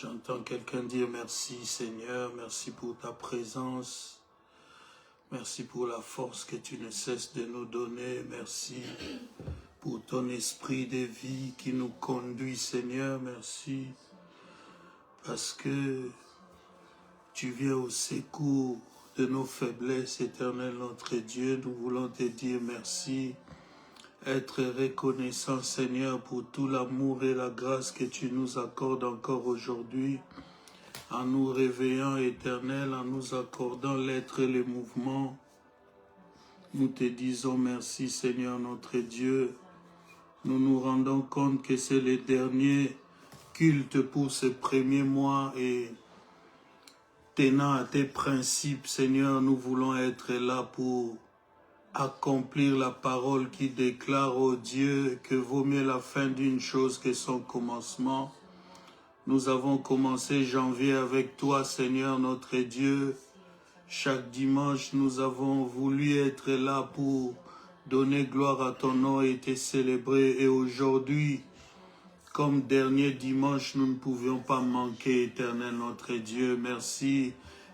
J'entends quelqu'un dire merci Seigneur, merci pour ta présence, merci pour la force que tu ne cesses de nous donner, merci pour ton esprit de vie qui nous conduit Seigneur, merci parce que tu viens au secours de nos faiblesses, Éternel notre Dieu. Nous voulons te dire merci, être reconnaissant Seigneur pour tout l'amour et la grâce que tu nous accordes encore aujourd'hui, en nous réveillant Éternel, en nous accordant l'être et le mouvement. Nous te disons merci Seigneur notre Dieu. Nous nous rendons compte que c'est le dernier culte pour ce premier mois et tenant à tes principes, Seigneur, nous voulons être là pour accomplir la parole qui déclare au Dieu que vaut mieux la fin d'une chose que son commencement. Nous avons commencé janvier avec toi, Seigneur, notre Dieu. Chaque dimanche, nous avons voulu être là pour donner gloire à ton nom et te célébrer. Et aujourd'hui, comme dernier dimanche, nous ne pouvions pas manquer, Éternel notre Dieu. Merci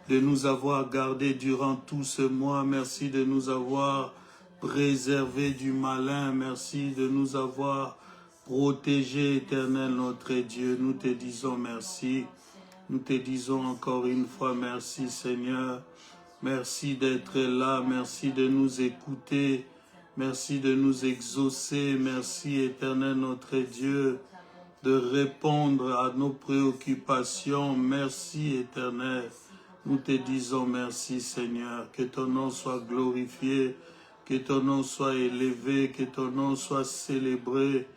de nous avoir gardés durant tout ce mois. Merci de nous avoir préservés du malin. Merci de nous avoir protégés, Éternel notre Dieu. Nous te disons merci. Nous te disons encore une fois merci, Seigneur. Merci d'être là. Merci de nous écouter. Merci de nous exaucer. Merci, Éternel notre Dieu, de répondre à nos préoccupations. Merci éternel. Nous te disons merci Seigneur. Que ton nom soit glorifié, que ton nom soit élevé, que ton nom soit célébré,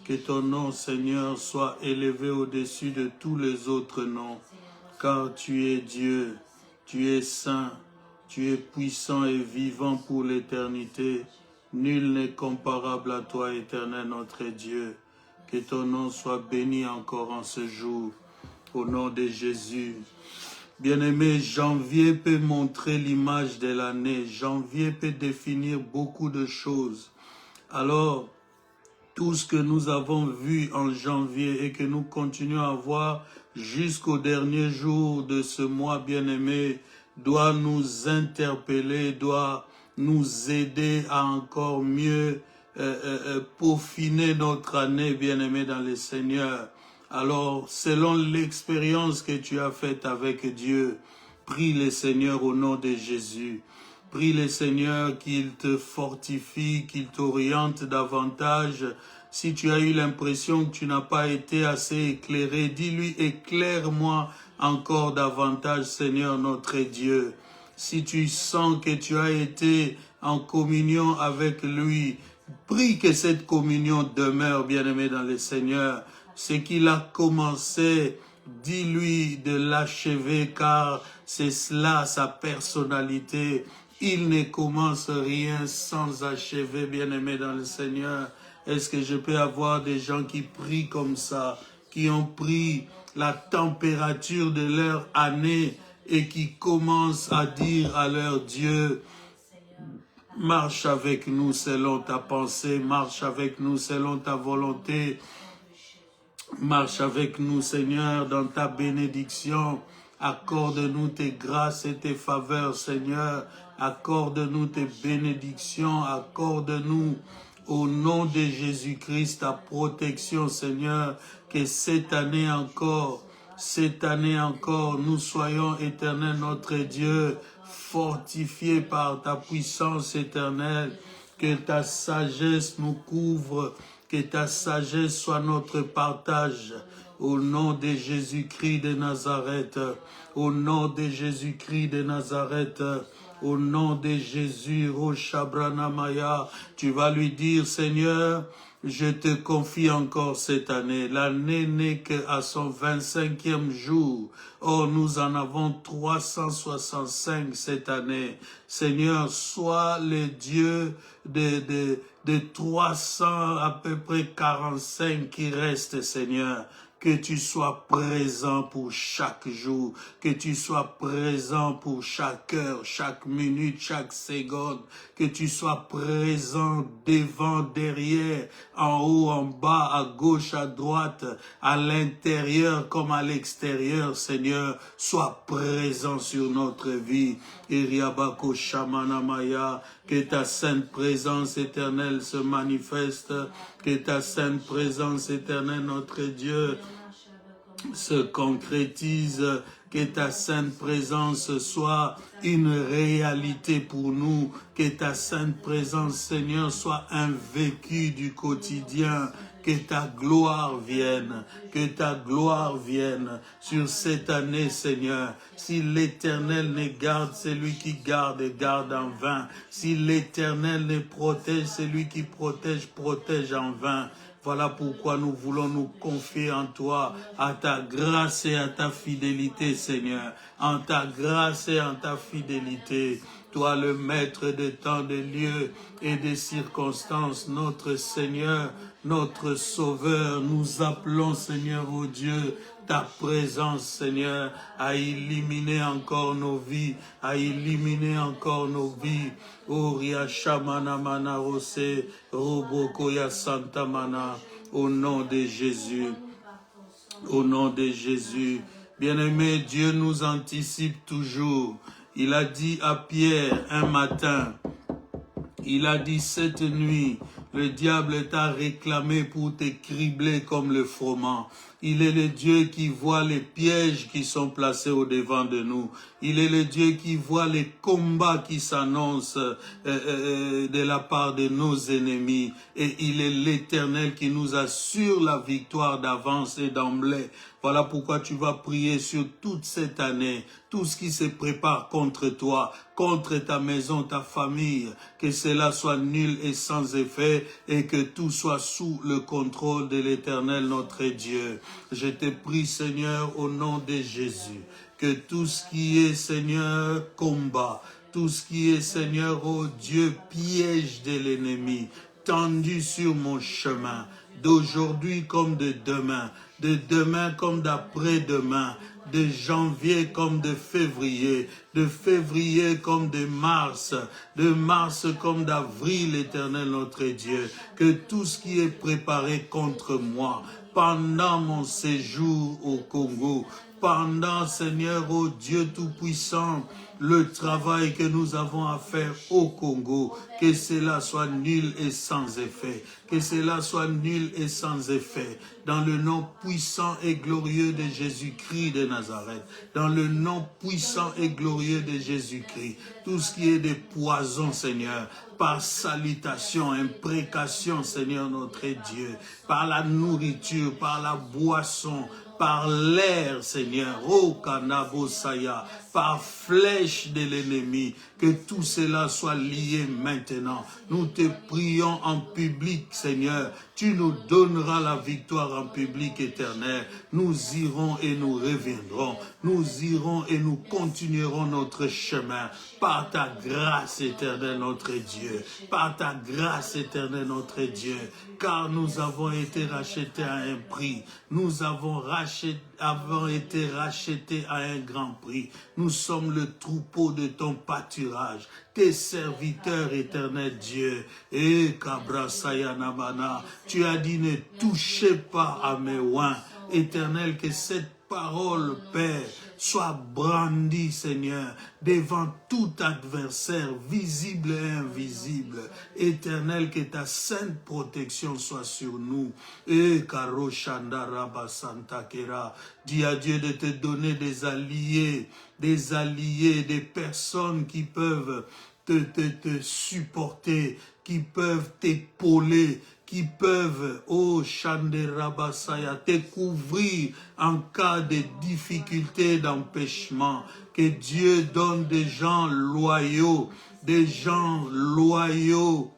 que ton nom Seigneur soit élevé au-dessus de tous les autres noms. Car tu es Dieu, tu es saint, tu es puissant et vivant pour l'éternité. Nul n'est comparable à toi éternel notre Dieu. Que ton nom soit béni encore en ce jour, au nom de Jésus. Bien-aimé, janvier peut montrer l'image de l'année. Janvier peut définir beaucoup de choses. Alors, tout ce que nous avons vu en janvier et que nous continuons à voir jusqu'au dernier jour de ce mois, bien-aimé, doit nous interpeller, doit nous aider à encore mieux peaufiner notre année, bien-aimé dans le Seigneur. Alors, selon l'expérience que tu as faite avec Dieu, prie le Seigneur au nom de Jésus. Prie le Seigneur qu'il te fortifie, qu'il t'oriente davantage. Si tu as eu l'impression que tu n'as pas été assez éclairé, dis-lui, éclaire-moi encore davantage, Seigneur notre Dieu. Si tu sens que tu as été en communion avec lui, prie que cette communion demeure, bien-aimé dans le Seigneur. Ce qu'il a commencé, dis-lui de l'achever, car c'est cela sa personnalité. Il ne commence rien sans achever, bien-aimé dans le Seigneur. Est-ce que je peux avoir des gens qui prient comme ça, qui ont pris la température de leur année et qui commencent à dire à leur Dieu, marche avec nous selon ta pensée, marche avec nous selon ta volonté, marche avec nous Seigneur dans ta bénédiction, accorde-nous tes grâces et tes faveurs Seigneur, accorde-nous tes bénédictions, accorde-nous au nom de Jésus-Christ ta protection Seigneur, que cette année encore, nous soyons éternel notre Dieu, fortifiés par ta puissance éternelle, que ta sagesse nous couvre, que ta sagesse soit notre partage, au nom de Jésus-Christ de Nazareth, au nom de Jésus-Christ de Nazareth, au nom de Jésus, Roshabranamaya, tu vas lui dire, Seigneur, je te confie encore cette année. L'année n'est qu'à son 25e jour. Oh, nous en avons 365 cette année. Seigneur, sois le Dieu de 300 à peu près 45 qui restent, Seigneur. que tu sois présent pour chaque jour, que tu sois présent pour chaque heure, chaque minute, chaque seconde, que tu sois présent devant, derrière, en haut, en bas, à gauche, à droite, à l'intérieur comme à l'extérieur, Seigneur, sois présent sur notre vie. Iriabako Shamanamaya, que ta sainte présence éternelle se manifeste, que ta sainte présence éternelle, notre Dieu, se concrétise, que ta sainte présence soit une réalité pour nous, que ta sainte présence, Seigneur, soit un vécu du quotidien, que ta gloire vienne sur cette année, Seigneur. Si l'Éternel ne garde, c'est lui qui garde et garde en vain. Si l'Éternel ne protège, c'est lui qui protège, protège en vain. Voilà pourquoi nous voulons nous confier en toi, à ta grâce et à ta fidélité, Seigneur. En ta grâce et en ta fidélité. Toi, le maître de temps, de lieux et des circonstances, notre Seigneur, notre Sauveur, nous appelons, Seigneur, oh Dieu, ta présence, Seigneur, à illuminer encore nos vies, à illuminer encore nos vies. Oria Shamana Mana Rose, Robokoya Santa Mana, au nom de Jésus. Au nom de Jésus. Bien-aimé, Dieu nous anticipe toujours. Il a dit à Pierre un matin, il a dit cette nuit, le diable t'a réclamé pour te cribler comme le froment. Il est le Dieu qui voit les pièges qui sont placés au devant de nous. Il est le Dieu qui voit les combats qui s'annoncent de la part de nos ennemis. Et il est l'Éternel qui nous assure la victoire d'avance et d'emblée. Voilà pourquoi tu vas prier sur toute cette année, tout ce qui se prépare contre toi, contre ta maison, ta famille, que cela soit nul et sans effet et que tout soit sous le contrôle de l'Éternel notre Dieu. Je te prie, Seigneur, au nom de Jésus, que tout ce qui est, Seigneur, combat, tout ce qui est, Seigneur, oh Dieu, piège de l'ennemi, tendu sur mon chemin, d'aujourd'hui comme de demain comme d'après-demain, de janvier comme de février comme de mars comme d'avril, l'Éternel notre Dieu, que tout ce qui est préparé contre moi pendant mon séjour au Congo, pendant, Seigneur, ô Dieu Tout-Puissant, le travail que nous avons à faire au Congo, que cela soit nul et sans effet, que cela soit nul et sans effet, dans le nom puissant et glorieux de Jésus-Christ de Nazareth, dans le nom puissant et glorieux de Jésus-Christ, tout ce qui est des poisons, Seigneur, par salutation, imprécation, Seigneur notre Dieu, par la nourriture, par la boisson, par l'air, Seigneur, oh Kanabosaya, par flèche de l'ennemi, que tout cela soit lié maintenant. Nous te prions en public, Seigneur, tu nous donneras la victoire en public éternel. Nous irons et nous reviendrons, nous irons et nous continuerons notre chemin, par ta grâce éternelle, notre Dieu, par ta grâce éternelle, notre Dieu, car nous avons été rachetés à un prix, nous avons été rachetés à un grand prix. Nous sommes le troupeau de ton pâturage, tes serviteurs, éternel Dieu. Et Kabrasayanamana, tu as dit ne touchez pas à mes oins. Éternel, que cette parole, Père, soit brandie, Seigneur, devant tout adversaire, visible et invisible. Éternel, que ta sainte protection soit sur nous. Et Karoshandaraba Santa Kera, dis à Dieu de te donner des alliés, des personnes qui peuvent te supporter, qui peuvent t'épauler, qui peuvent, oh Shanderabasaya, te couvrir en cas de difficulté, d'empêchement. Que Dieu donne des gens loyaux,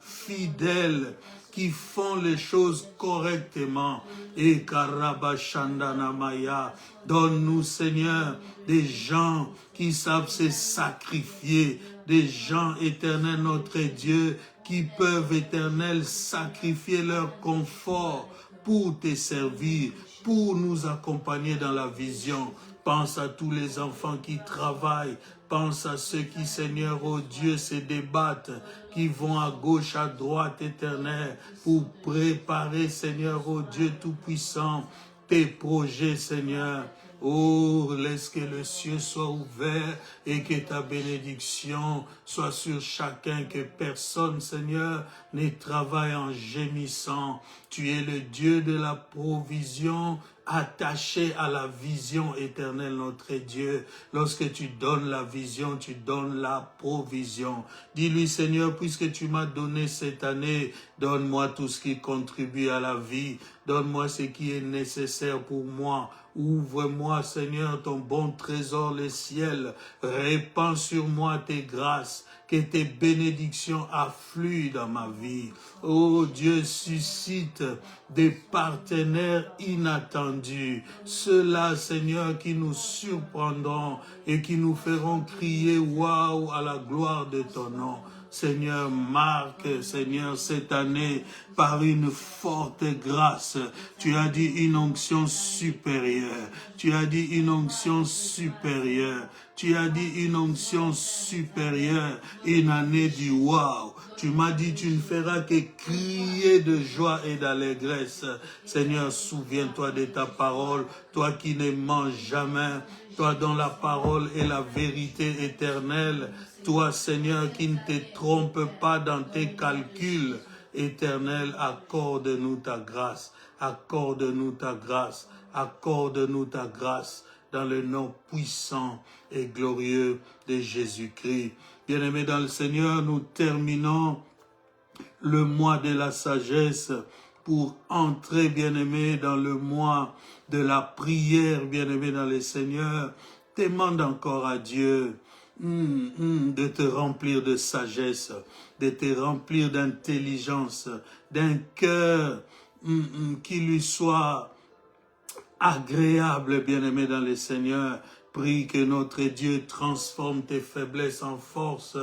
fidèles, qui font les choses correctement. Et Karabashandanamaya, donne-nous, Seigneur, des gens qui savent se sacrifier, des gens, éternels, notre Dieu, qui peuvent, éternel, sacrifier leur confort pour te servir, pour nous accompagner dans la vision. Pense à tous les enfants qui travaillent. Pense à ceux qui, Seigneur, oh Dieu, se débattent, qui vont à gauche, à droite, Éternel, pour préparer, Seigneur, oh Dieu Tout-Puissant, tes projets, Seigneur. Oh, laisse que le ciel soit ouvert et que ta bénédiction soit sur chacun, que personne, Seigneur, ne travaille en gémissant. Tu es le Dieu de la provision, attaché à la vision éternelle, notre Dieu. Lorsque tu donnes la vision, tu donnes la provision. Dis-lui, Seigneur, puisque tu m'as donné cette année, donne-moi tout ce qui contribue à la vie. Donne-moi ce qui est nécessaire pour moi. Ouvre-moi, Seigneur, ton bon trésor, le ciel. Répands sur moi tes grâces. Que tes bénédictions affluent dans ma vie. Oh Dieu, suscite des partenaires inattendus. Ceux-là, Seigneur, qui nous surprendront et qui nous feront crier waouh à la gloire de ton nom. Seigneur, marque, Seigneur, cette année, par une forte grâce. Tu as dit une onction supérieure. Tu as dit une onction supérieure. Tu as dit une onction supérieure. Une année du waouh. Tu m'as dit, tu ne feras que crier de joie et d'allégresse. Seigneur, souviens-toi de ta parole. Toi qui ne mens jamais. Toi dont la parole est la vérité éternelle. Toi, Seigneur, qui ne te trompe pas dans tes calculs, Éternel, accorde-nous ta grâce, accorde-nous ta grâce, accorde-nous ta grâce, dans le nom puissant et glorieux de Jésus-Christ. Bien-aimés dans le Seigneur, nous terminons le mois de la sagesse pour entrer, bien-aimés, dans le mois de la prière, bien-aimés dans le Seigneur. Demande encore à Dieu de te remplir de sagesse, de te remplir d'intelligence, d'un cœur qui lui soit agréable, bien-aimé dans le Seigneur. Prie que notre Dieu transforme tes faiblesses en force,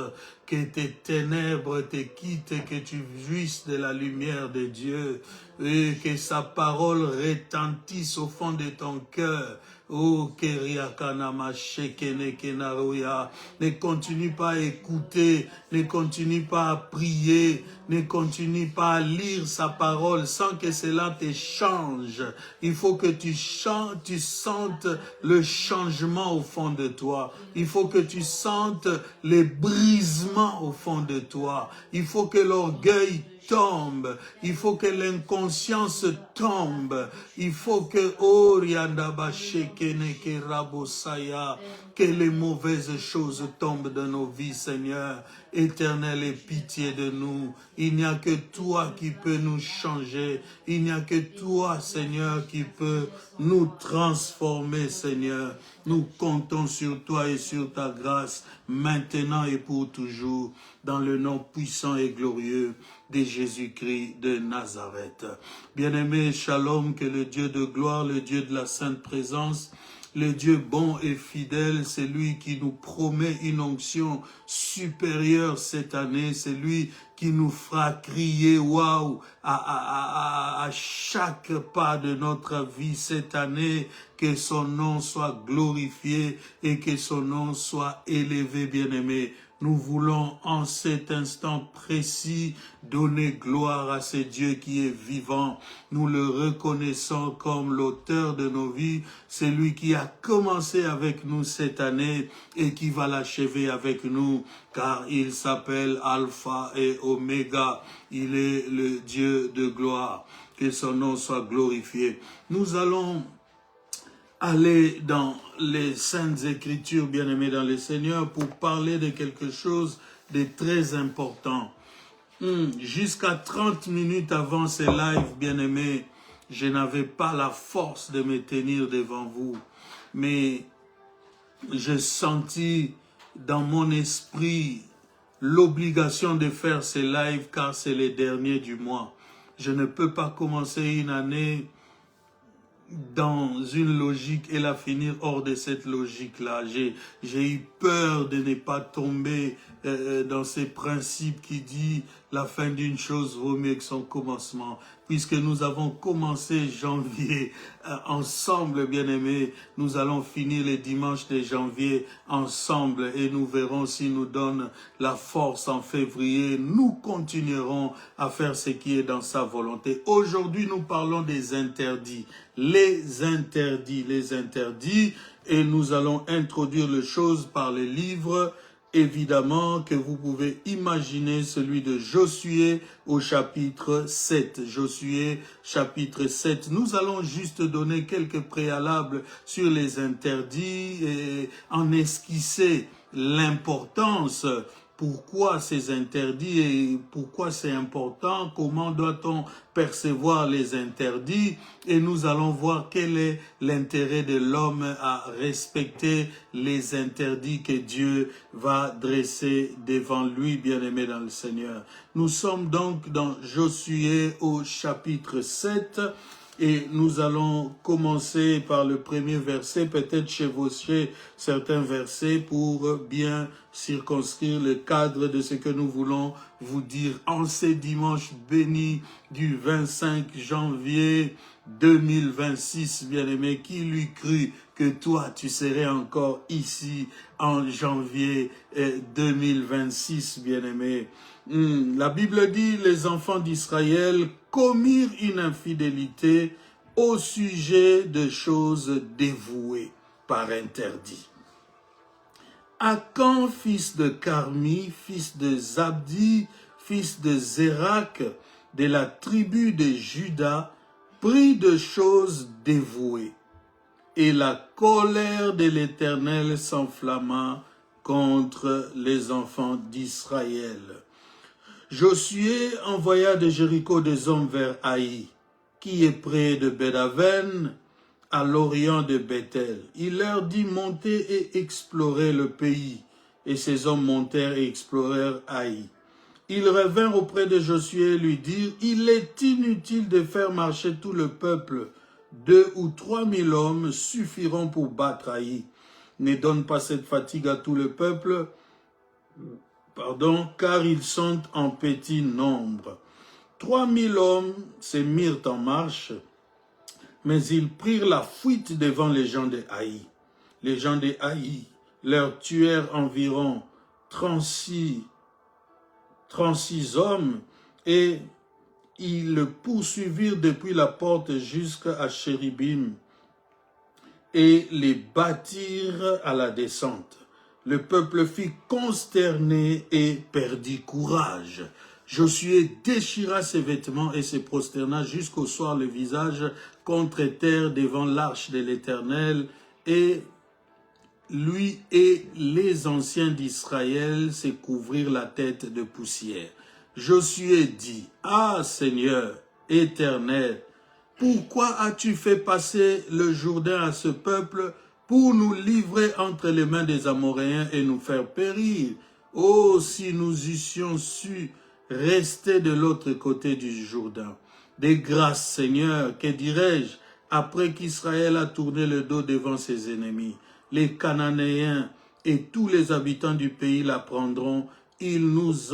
que tes ténèbres te quittent et que tu jouisses de la lumière de Dieu, et que sa parole retentisse au fond de ton cœur. Oh, Keriakanama Shekene Kenaroya, ne continue pas à écouter, ne continue pas à prier, ne continue pas à lire sa parole sans que cela te change. Il faut que tu sentes le changement au fond de toi. Il faut que tu sentes les brisements au fond de toi. Il faut que l'orgueil tombe, il faut que l'inconscience tombe, il faut que que les mauvaises choses tombent dans nos vies, Seigneur. Éternel, aie pitié de nous. Il n'y a que toi qui peux nous changer. Il n'y a que toi, Seigneur, qui peut nous transformer, Seigneur. Nous comptons sur toi et sur ta grâce, maintenant et pour toujours, dans le nom puissant et glorieux de Jésus-Christ de Nazareth. Bien-aimé, shalom, que le Dieu de gloire, le Dieu de la sainte présence, le Dieu bon et fidèle, c'est lui qui nous promet une onction supérieure cette année. C'est lui qui nous fera crier waouh à chaque pas de notre vie cette année. Que son nom soit glorifié et que son nom soit élevé, bien-aimé. Nous voulons en cet instant précis donner gloire à ce Dieu qui est vivant. Nous le reconnaissons comme l'auteur de nos vies, celui qui a commencé avec nous cette année et qui va l'achever avec nous, car il s'appelle Alpha et Oméga. Il est le Dieu de gloire. Que son nom soit glorifié. Nous allons aller dans les Saintes Écritures, bien-aimés dans le Seigneur, pour parler de quelque chose de très important. Jusqu'à 30 minutes avant ce live, bien-aimés, je n'avais pas la force de me tenir devant vous. Mais j'ai senti dans mon esprit l'obligation de faire ce live car c'est le dernier du mois. Je ne peux pas commencer une année dans une logique et la finir hors de cette logique-là. J'ai eu peur de ne pas tomber dans ces principes qui dit la fin d'une chose vaut mieux que son commencement. Puisque nous avons commencé janvier ensemble, bien-aimés, nous allons finir les dimanches de janvier ensemble et nous verrons s'il nous donne la force en février. Nous continuerons à faire ce qui est dans sa volonté. Aujourd'hui, nous parlons des interdits. Les interdits, et nous allons introduire les choses par les livres, évidemment, que vous pouvez imaginer, celui de Josué au chapitre 7. Josué, chapitre 7. Nous allons juste donner quelques préalables sur les interdits et en esquisser l'importance. Pourquoi ces interdits et pourquoi c'est important, comment doit-on percevoir les interdits, et nous allons voir quel est l'intérêt de l'homme à respecter les interdits que Dieu va dresser devant lui, bien-aimé dans le Seigneur. Nous sommes donc dans Josué au chapitre 7, et nous allons commencer par le premier verset, peut-être chevaucher certains versets pour bien circonscrire le cadre de ce que nous voulons vous dire en ces dimanches bénis du 25 janvier 2026, bien-aimé. Qui lui crut que toi, tu serais encore ici en janvier 2026, bien-aimé. La Bible dit, les enfants d'Israël commirent une infidélité au sujet de choses dévouées par interdit. Akan, fils de Carmi, fils de Zabdi, fils de Zérak, de la tribu de Juda, prit de choses dévouées. Et la colère de l'Éternel s'enflamma contre les enfants d'Israël. Josué envoya de Jéricho des hommes vers Haï, qui est près de Bédaven, à l'orient de Bethel. Il leur dit, montez et explorez le pays. Et ces hommes montèrent et explorèrent Haï. Ils revinrent auprès de Josué et lui dirent, il est inutile de faire marcher tout le peuple. 2 ou 3 000 hommes suffiront pour battre Haï. Ne donne pas cette fatigue à tout le peuple, car ils sont en petit nombre. 3 000 hommes se mirent en marche, mais ils prirent la fuite devant les gens de Haï. Les gens de Haï leur tuèrent environ 36 hommes et ils le poursuivirent depuis la porte jusqu'à Chéribim et les battirent à la descente. Le peuple fut consterné et perdit courage. Josué déchira ses vêtements et se prosterna jusqu'au soir le visage contre terre devant l'arche de l'Éternel, et lui et les anciens d'Israël se couvrirent la tête de poussière. Josué dit, « Ah Seigneur, Éternel, pourquoi as-tu fait passer le Jourdain à ce peuple pour nous livrer entre les mains des Amoréens et nous faire périr? Oh, si nous eussions su rester de l'autre côté du Jourdain. Des grâces, Seigneur, que dirais-je, après qu'Israël a tourné le dos devant ses ennemis? Les Cananéens et tous les habitants du pays la prendront, ils nous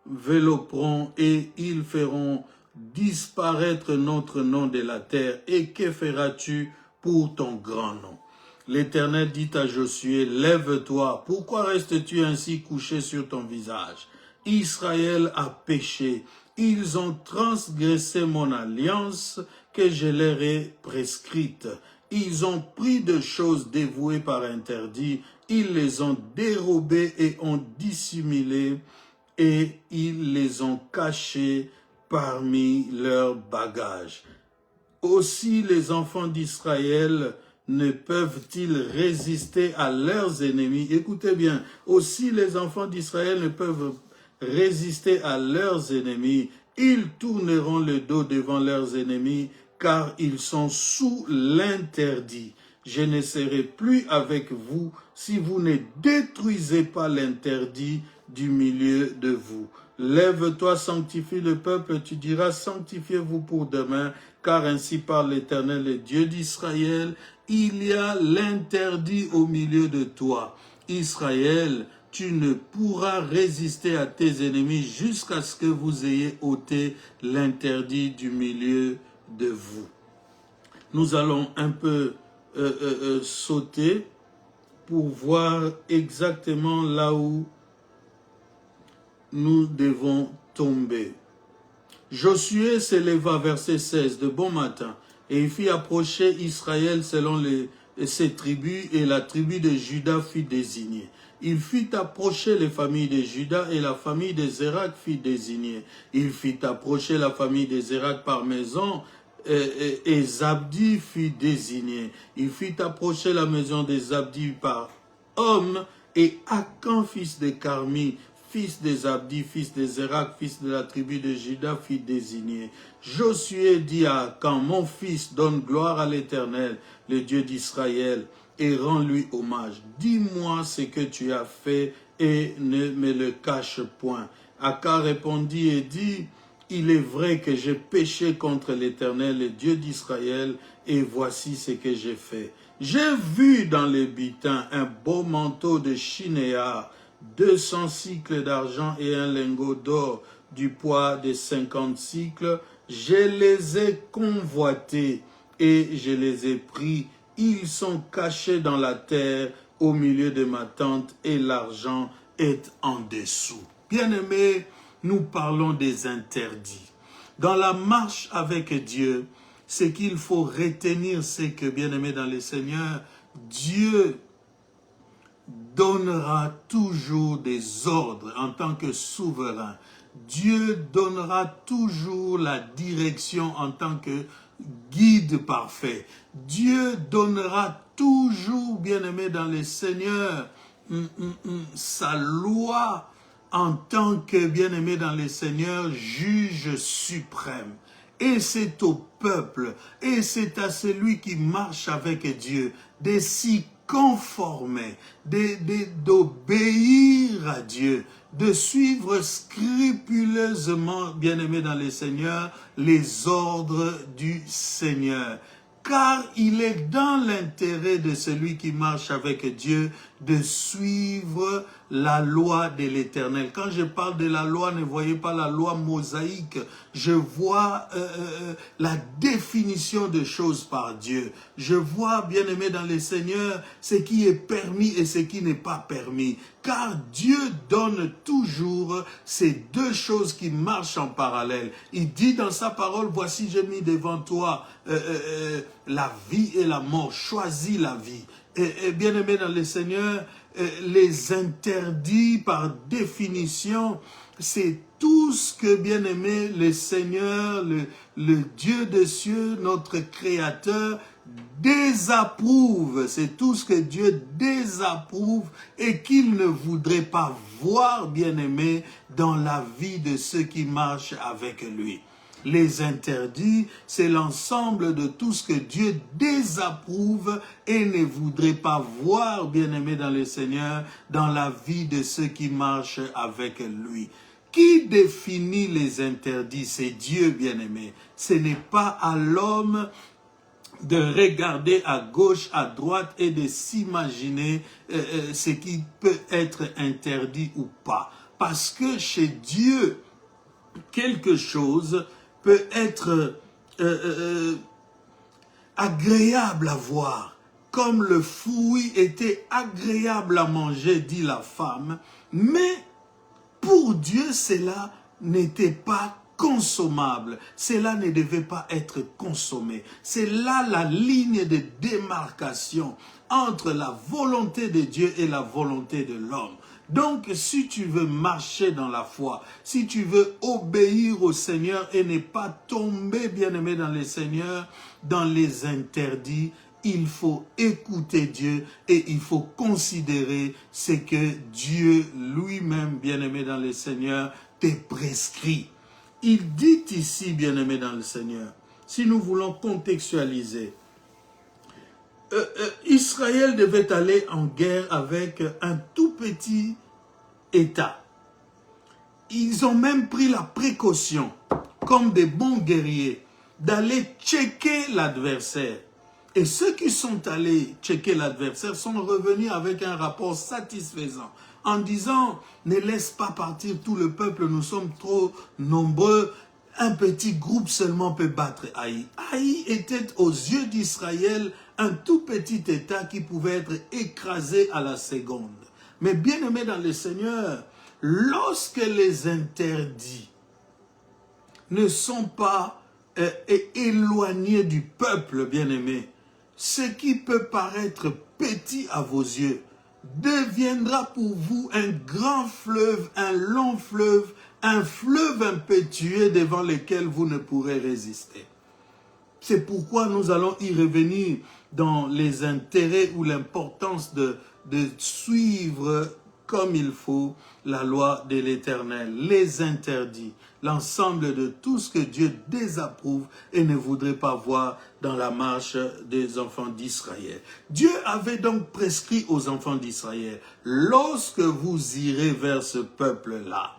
envelopperont et ils feront disparaître notre nom de la terre. Et que feras-tu pour ton grand nom? L'Éternel dit à Josué, lève-toi, pourquoi restes-tu ainsi couché sur ton visage? Israël a péché, ils ont transgressé mon alliance que je leur ai prescrite. Ils ont pris de choses dévouées par interdit, ils les ont dérobées et ont dissimulées, et ils les ont cachées parmi leurs bagages. Aussi les enfants d'Israël ne peuvent-ils résister à leurs ennemis? Écoutez bien, aussi les enfants d'Israël ne peuvent résister à leurs ennemis. Ils tourneront le dos devant leurs ennemis, car ils sont sous l'interdit. Je ne serai plus avec vous si vous ne détruisez pas l'interdit du milieu de vous. Lève-toi, sanctifie le peuple, tu diras, sanctifiez-vous pour demain, car ainsi parle l'Éternel, le Dieu d'Israël, il y a l'interdit au milieu de toi. Israël, tu ne pourras résister à tes ennemis jusqu'à ce que vous ayez ôté l'interdit du milieu de vous. Nous allons un peu sauter pour voir exactement là où nous devons tomber. Josué s'éleva, verset 16, de bon matin, et il fit approcher Israël selon ses tribus, et la tribu de Juda fut désignée. Il fit approcher les familles de Juda, et la famille de Zérak fut désignée. Il fit approcher la famille de Zérak par maison, et Zabdi fut désigné. Il fit approcher la maison de Zabdi par homme, et Akan, fils de Carmi, fils de Zabdi, fils de Zérak, fils de la tribu de Juda, fut désigné. Josué dit à Akan, mon fils, donne gloire à l'Éternel, le Dieu d'Israël, et rends-lui hommage. Dis-moi ce que tu as fait et ne me le cache point. Akan répondit et dit, il est vrai que j'ai péché contre l'Éternel, le Dieu d'Israël, et voici ce que j'ai fait. J'ai vu dans les butins un beau manteau de Shinéar, 200 cycles d'argent et un lingot d'or du poids de 50 cycles. Je les ai convoités et je les ai pris. Ils sont cachés dans la terre au milieu de ma tente et l'argent est en dessous. Bien-aimés, nous parlons des interdits. Dans la marche avec Dieu, ce qu'il faut retenir, c'est que, bien-aimés dans le Seigneur, Dieu donnera toujours des ordres en tant que souverain. Dieu donnera toujours la direction en tant que guide parfait. Dieu donnera toujours, bien-aimé dans le Seigneur, sa loi en tant que, bien-aimé dans le Seigneur, juge suprême. Et c'est au peuple, et c'est à celui qui marche avec Dieu, de s'y conformer, d'obéir à Dieu, de suivre scrupuleusement, bien-aimé dans le Seigneur, les ordres du Seigneur. Car il est dans l'intérêt de celui qui marche avec Dieu de suivre la loi de l'Éternel. Quand je parle de la loi, ne voyez pas la loi mosaïque. Je vois la définition de choses par Dieu. Je vois, bien-aimé dans le Seigneur, ce qui est permis et ce qui n'est pas permis. Car Dieu donne toujours ces deux choses qui marchent en parallèle. Il dit dans sa parole, voici j'ai mis devant toi la vie et la mort, choisis la vie. Et bien-aimé dans le Seigneur, les interdits par définition, c'est tout ce que, bien-aimé, le Seigneur, le Dieu des cieux, notre Créateur, désapprouve. C'est tout ce que Dieu désapprouve et qu'il ne voudrait pas voir, bien-aimé, dans la vie de ceux qui marchent avec lui. Les interdits, c'est l'ensemble de tout ce que Dieu désapprouve et ne voudrait pas voir, bien-aimé dans le Seigneur, dans la vie de ceux qui marchent avec lui. Qui définit les interdits? C'est Dieu, bien-aimé. Ce n'est pas à l'homme de regarder à gauche, à droite et de s'imaginer ce qui peut être interdit ou pas. Parce que chez Dieu, quelque chose peut être agréable à voir, comme le fruit était agréable à manger, dit la femme, mais pour Dieu, cela n'était pas consommable, cela ne devait pas être consommé. C'est là la ligne de démarcation entre la volonté de Dieu et la volonté de l'homme. Donc, si tu veux marcher dans la foi, si tu veux obéir au Seigneur et ne pas tomber, bien-aimé dans le Seigneur, dans les interdits, il faut écouter Dieu et il faut considérer ce que Dieu lui-même, bien-aimé dans le Seigneur, te prescrit. Il dit ici, bien-aimé dans le Seigneur, si nous voulons contextualiser, Israël devait aller en guerre avec un tout petit État. Ils ont même pris la précaution, comme des bons guerriers, d'aller checker l'adversaire. Et ceux qui sont allés checker l'adversaire sont revenus avec un rapport satisfaisant. en disant, ne laisse pas partir tout le peuple, nous sommes trop nombreux, un petit groupe seulement peut battre Haï. Haï était aux yeux d'Israël un tout petit État qui pouvait être écrasé à la seconde. Mais bien aimé dans le Seigneur, lorsque les interdits ne sont pas éloignés du peuple, bien aimé, ce qui peut paraître petit à vos yeux deviendra pour vous un grand fleuve, un long fleuve, un fleuve impétueux devant lequel vous ne pourrez résister. C'est pourquoi nous allons y revenir dans les intérêts ou l'importance de suivre comme il faut la loi de l'Éternel, les interdits, l'ensemble de tout ce que Dieu désapprouve et ne voudrait pas voir dans la marche des enfants d'Israël. Dieu avait donc prescrit aux enfants d'Israël, lorsque vous irez vers ce peuple-là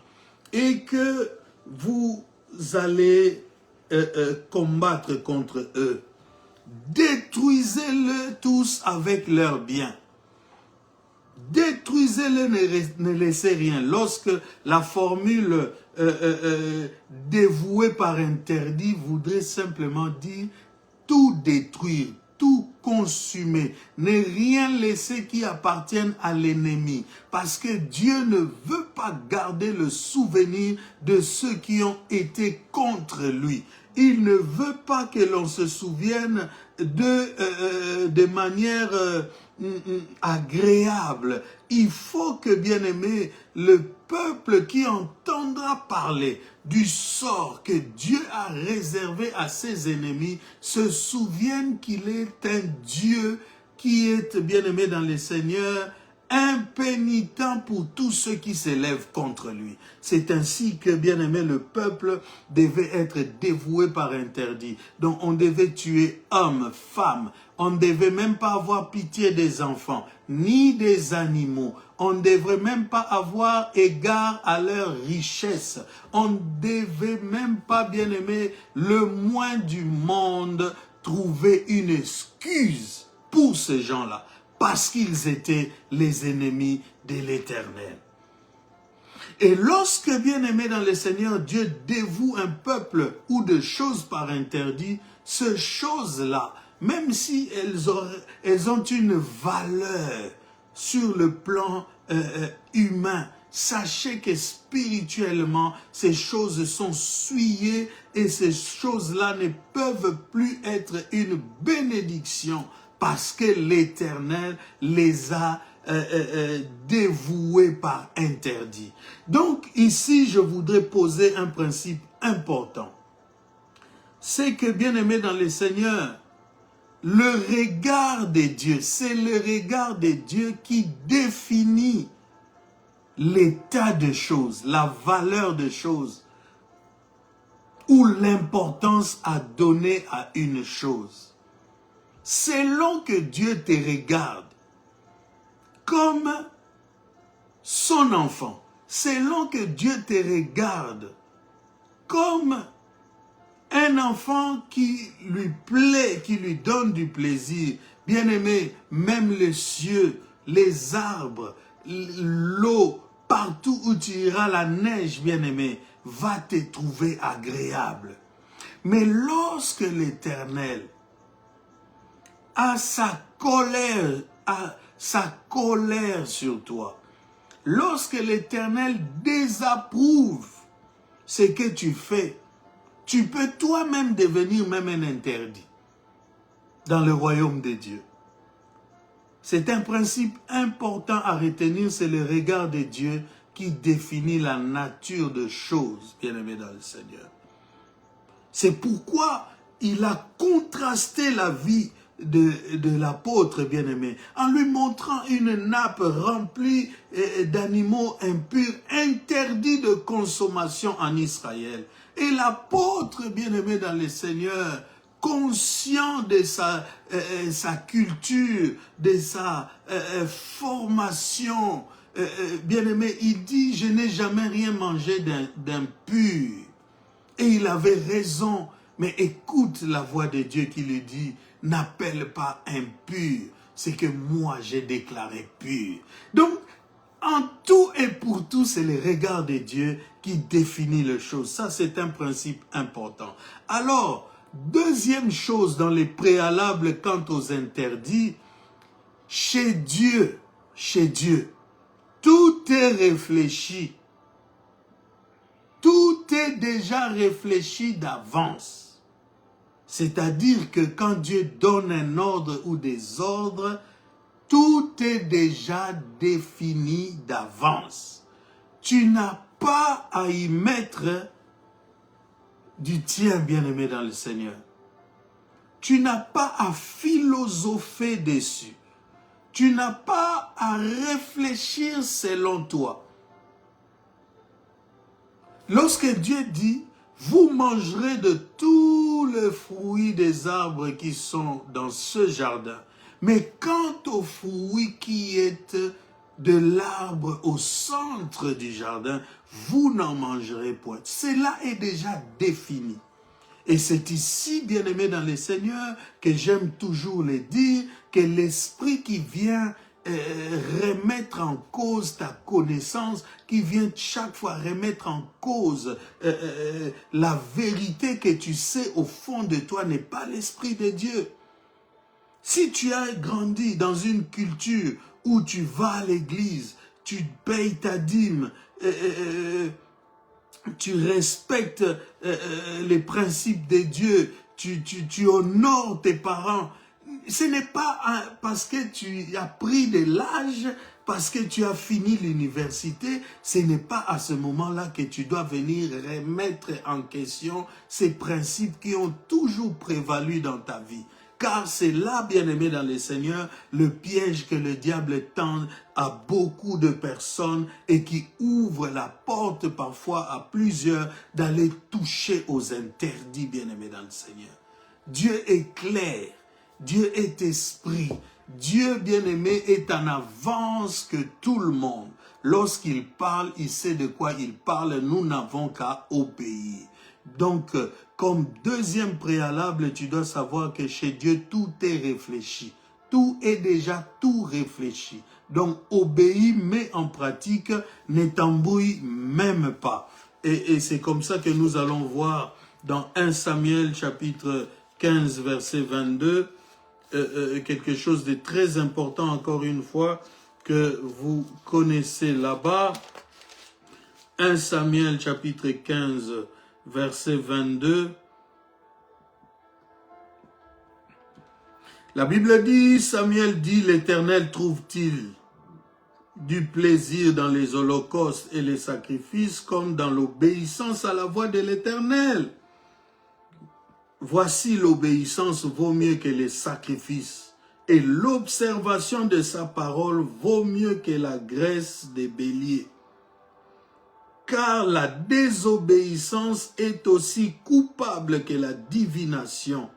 et que vous allez combattre contre eux, détruisez-le tous avec leurs biens. Détruisez-le, ne laissez rien. Lorsque la formule dévouée par interdit voudrait simplement dire tout détruire, tout consumer, ne rien laisser qui appartienne à l'ennemi. Parce que Dieu ne veut pas garder le souvenir de ceux qui ont été contre lui. Il ne veut pas que l'on se souvienne de manière agréable. Il faut que, bien aimé, le peuple qui entendra parler du sort que Dieu a réservé à ses ennemis se souvienne qu'il est un Dieu qui est, bien aimé dans le Seigneur, impénitent pour tous ceux qui s'élèvent contre lui. C'est ainsi que, bien aimé, le peuple devait être dévoué par interdit. Donc on devait tuer hommes, femmes. On ne devait même pas avoir pitié des enfants, ni des animaux. On ne devrait même pas avoir égard à leur richesse. On ne devait même pas, bien aimé, le moins du monde, trouver une excuse pour ces gens-là. Parce qu'ils étaient les ennemis de l'Éternel. Et lorsque, bien aimé dans le Seigneur, Dieu dévoue un peuple ou de choses par interdit, ces choses-là, même si elles ont une valeur sur le plan humain, sachez que spirituellement, ces choses sont souillées et ces choses-là ne peuvent plus être une bénédiction parce que l'Éternel les a dévoués par interdit. Donc ici, je voudrais poser un principe important. C'est que, bien aimé dans le Seigneur, le regard de Dieu, c'est le regard de Dieu qui définit l'état des choses, la valeur des choses, ou l'importance à donner à une chose. Selon que Dieu te regarde comme son enfant, selon que Dieu te regarde comme un enfant qui lui plaît, qui lui donne du plaisir, bien aimé, même les cieux, les arbres, l'eau, partout où tu iras, la neige, bien aimé, va te trouver agréable. Mais lorsque l'Éternel a sa colère sur toi, lorsque l'Éternel désapprouve ce que tu fais, tu peux toi-même devenir même un interdit dans le royaume de Dieu. C'est un principe important à retenir, c'est le regard de Dieu qui définit la nature des choses, bien-aimés dans le Seigneur. C'est pourquoi il a contrasté la vie de l'apôtre bien-aimé, en lui montrant une nappe remplie d'animaux impurs, interdits de consommation en Israël. Et l'apôtre bien-aimé dans le Seigneur, conscient de sa culture, de sa formation, bien-aimé, il dit, je n'ai jamais rien mangé d'impur. Et il avait raison, mais écoute la voix de Dieu qui lui dit, n'appelle pas impur, c'est que moi j'ai déclaré pur. Donc, En tout et pour tout, c'est le regard de Dieu qui définit les choses. Ça, c'est un principe important. Alors, deuxième chose dans les préalables quant aux interdits, chez Dieu, tout est réfléchi. Tout est déjà réfléchi d'avance. C'est-à-dire que quand Dieu donne un ordre ou des ordres, tout est déjà défini d'avance. Tu n'as pas à y mettre du tien, bien-aimé dans le Seigneur. Tu n'as pas à philosopher dessus. Tu n'as pas à réfléchir selon toi. Lorsque Dieu dit, vous mangerez de tous les fruits des arbres qui sont dans ce jardin, mais quant au fruit qui est de l'arbre au centre du jardin, vous n'en mangerez point. Cela est déjà défini. Et c'est ici, bien-aimé dans le Seigneur, que j'aime toujours le dire, que l'esprit qui vient remettre en cause ta connaissance, qui vient chaque fois remettre en cause la vérité que tu sais au fond de toi n'est pas l'esprit de Dieu. Si tu as grandi dans une culture où tu vas à l'église, tu payes ta dîme, tu respectes les principes de Dieu, tu honores tes parents, ce n'est pas parce que tu as pris de l'âge, parce que tu as fini l'université, ce n'est pas à ce moment-là que tu dois venir remettre en question ces principes qui ont toujours prévalu dans ta vie. Car c'est là, bien-aimé dans le Seigneur, le piège que le diable tend à beaucoup de personnes et qui ouvre la porte parfois à plusieurs d'aller toucher aux interdits, bien-aimé dans le Seigneur. Dieu est clair, Dieu est esprit, Dieu, bien-aimé, est en avance que tout le monde. Lorsqu'il parle, il sait de quoi il parle, nous n'avons qu'à obéir. Donc, comme deuxième préalable, tu dois savoir que chez Dieu, tout est réfléchi. Tout est déjà tout réfléchi. Donc, obéis, mets en pratique, ne t'embrouille même pas. Et c'est comme ça que nous allons voir dans 1 Samuel chapitre 15, verset 22, quelque chose de très important, encore une fois, que vous connaissez là-bas. 1 Samuel chapitre 15, verset 22. La Bible dit, Samuel dit, l'Éternel trouve-t-il du plaisir dans les holocaustes et les sacrifices comme dans l'obéissance à la voix de l'Éternel? Voici l'obéissance vaut mieux que les sacrifices et l'observation de sa parole vaut mieux que la graisse des béliers. Car la désobéissance est aussi coupable que la divination,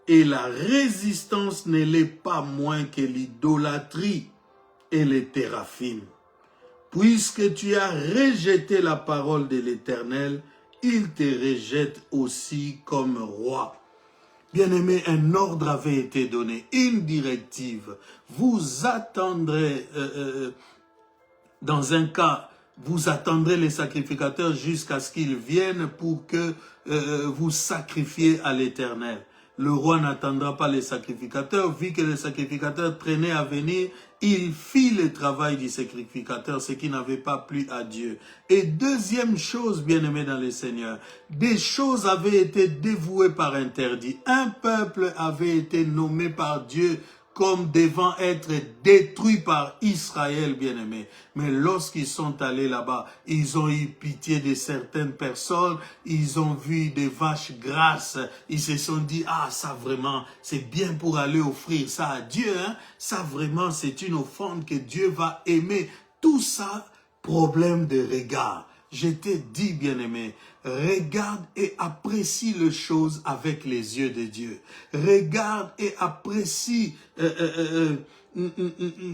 et la résistance ne l'est pas moins que l'idolâtrie et les théraphim. Puisque tu as rejeté la parole de l'Éternel, il te rejette aussi comme roi. Bien-aimé, un ordre avait été donné, une directive. Vous attendrez, dans un cas, vous attendrez les sacrificateurs jusqu'à ce qu'ils viennent pour que vous sacrifiez à l'Éternel. Le roi n'attendra pas les sacrificateurs, vu que les sacrificateurs traînaient à venir, il fit le travail du sacrificateur, ce qui n'avait pas plu à Dieu. Et deuxième chose, bien-aimé dans le Seigneur, des choses avaient été dévouées par interdit. Un peuple avait été nommé par Dieu comme devant être détruit par Israël, bien-aimé. Mais lorsqu'ils sont allés là-bas, ils ont eu pitié de certaines personnes, ils ont vu des vaches grasses, ils se sont dit, ah, ça vraiment, c'est bien pour aller offrir ça à Dieu, hein? Ça vraiment, c'est une offrande que Dieu va aimer. Tout ça, problème de regard. Je t'ai dit, bien-aimé, regarde et apprécie les choses avec les yeux de Dieu. Regarde et apprécie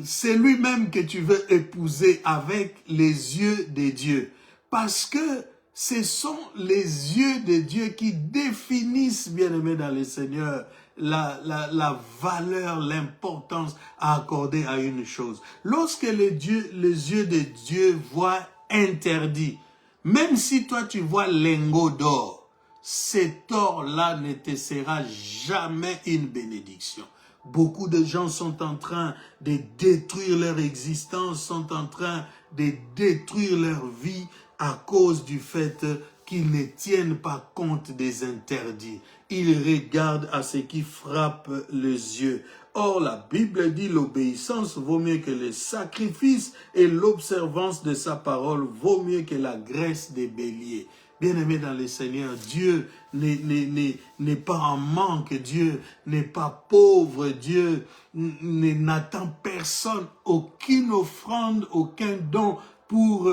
c'est lui-même que tu veux épouser avec les yeux de Dieu. Parce que ce sont les yeux de Dieu qui définissent, bien-aimé dans le Seigneur, la valeur, l'importance à accorder à une chose. Lorsque les yeux de Dieu voient interdit, même si toi tu vois lingot d'or, cet or-là ne te sera jamais une bénédiction. Beaucoup de gens sont en train de détruire leur existence, sont en train de détruire leur vie à cause du fait qu'ils ne tiennent pas compte des interdits. Ils regardent à ce qui frappe les yeux. Or, la Bible dit l'obéissance vaut mieux que le sacrifice et l'observance de sa parole vaut mieux que la graisse des béliers. Bien-aimé dans le Seigneur, Dieu n'est pas en manque, Dieu n'est pas pauvre, Dieu n'attend personne, aucune offrande, aucun don pour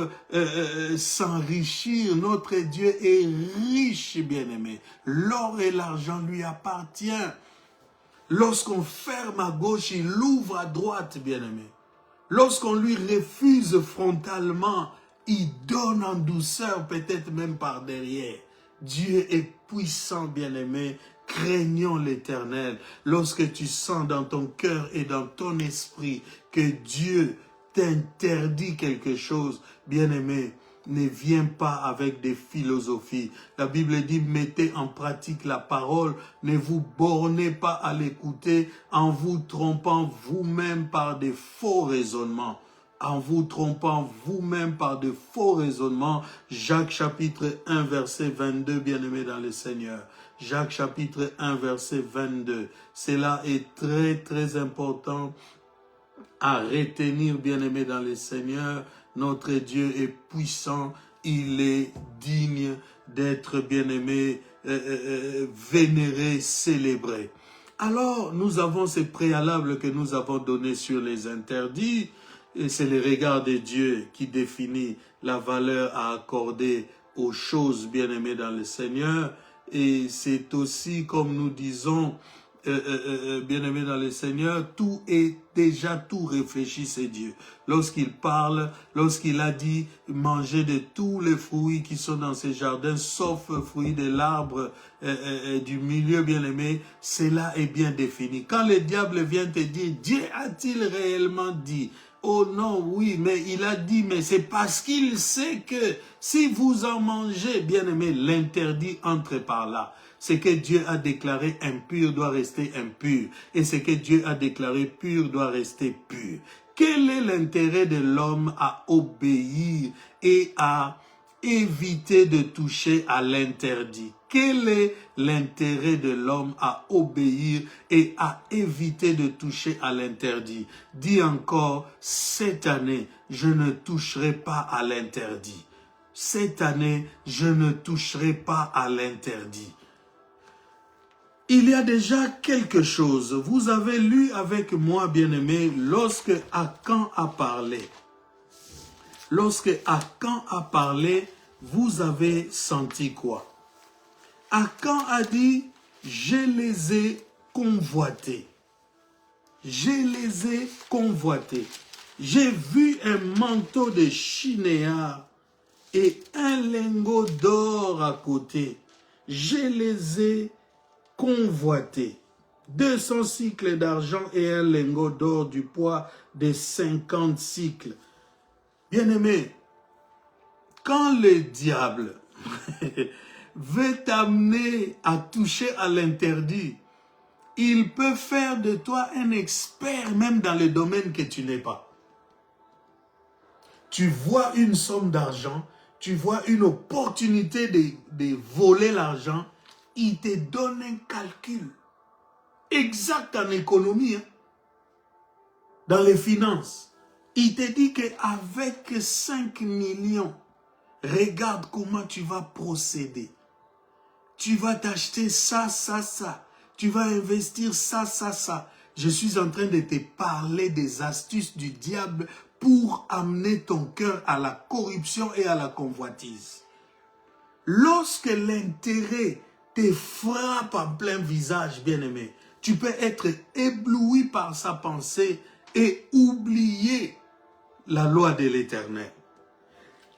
s'enrichir. Notre Dieu est riche, bien-aimé. L'or et l'argent lui appartiennent. Lorsqu'on ferme à gauche, il ouvre à droite, bien-aimé. Lorsqu'on lui refuse frontalement, il donne en douceur, peut-être même par derrière. Dieu est puissant, bien-aimé. Craignons l'Éternel. Lorsque tu sens dans ton cœur et dans ton esprit que Dieu t'interdit quelque chose, bien-aimé, ne viens pas avec des philosophies. La Bible dit, mettez en pratique la parole, ne vous bornez pas à l'écouter en vous trompant vous-même par des faux raisonnements. En vous trompant vous-même par de faux raisonnements. Jacques chapitre 1 verset 22, bien-aimé dans le Seigneur. Jacques chapitre 1 verset 22. Cela est très très important à retenir, bien-aimé dans le Seigneur. Notre Dieu est puissant, il est digne d'être bien-aimé, vénéré, célébré. Alors, nous avons ces préalables que nous avons donnés sur les interdits. Et c'est le regard de Dieu qui définit la valeur à accorder aux choses bien-aimées dans le Seigneur. Et c'est aussi, comme nous disons, bien-aimé dans le Seigneur, tout est déjà tout réfléchi, c'est Dieu. Lorsqu'il parle, lorsqu'il a dit manger de tous les fruits qui sont dans ces jardins, sauf le fruit de l'arbre du milieu, bien-aimé, cela est bien défini. Quand le diable vient te dire, Dieu a-t-il réellement dit? Oh non, oui, mais il a dit, mais c'est parce qu'il sait que si vous en mangez, bien-aimé, l'interdit entre par là. Ce que Dieu a déclaré impur doit rester impur. Et ce que Dieu a déclaré pur doit rester pur. Quel est l'intérêt de l'homme à obéir et à éviter de toucher à l'interdit? Quel est l'intérêt de l'homme à obéir et à éviter de toucher à l'interdit? Dis encore, cette année, je ne toucherai pas à l'interdit. Cette année, je ne toucherai pas à l'interdit. Il y a déjà quelque chose. Vous avez lu avec moi, bien-aimé, lorsque Akan a parlé. Lorsque Akan a parlé, vous avez senti quoi? Akan a dit, je les ai convoités. Je les ai convoités. J'ai vu un manteau de chinéa et un lingot d'or à côté. Je les ai convoités. 200 cycles d'argent et un lingot d'or du poids de 50 cycles. Bien-aimé, quand le diable veut t'amener à toucher à l'interdit, il peut faire de toi un expert même dans le domaine que tu n'es pas. Tu vois une somme d'argent, tu vois une opportunité de voler l'argent, il te donne un calcul exact en économie, hein, dans les finances. Il te dit qu'avec 5 millions, regarde comment tu vas procéder. Tu vas t'acheter ça, ça, ça. Tu vas investir ça, ça, ça. Je suis en train de te parler des astuces du diable pour amener ton cœur à la corruption et à la convoitise. Lorsque l'intérêt te frappe en plein visage, bien-aimé, tu peux être ébloui par sa pensée et oublier la loi de l'Éternel.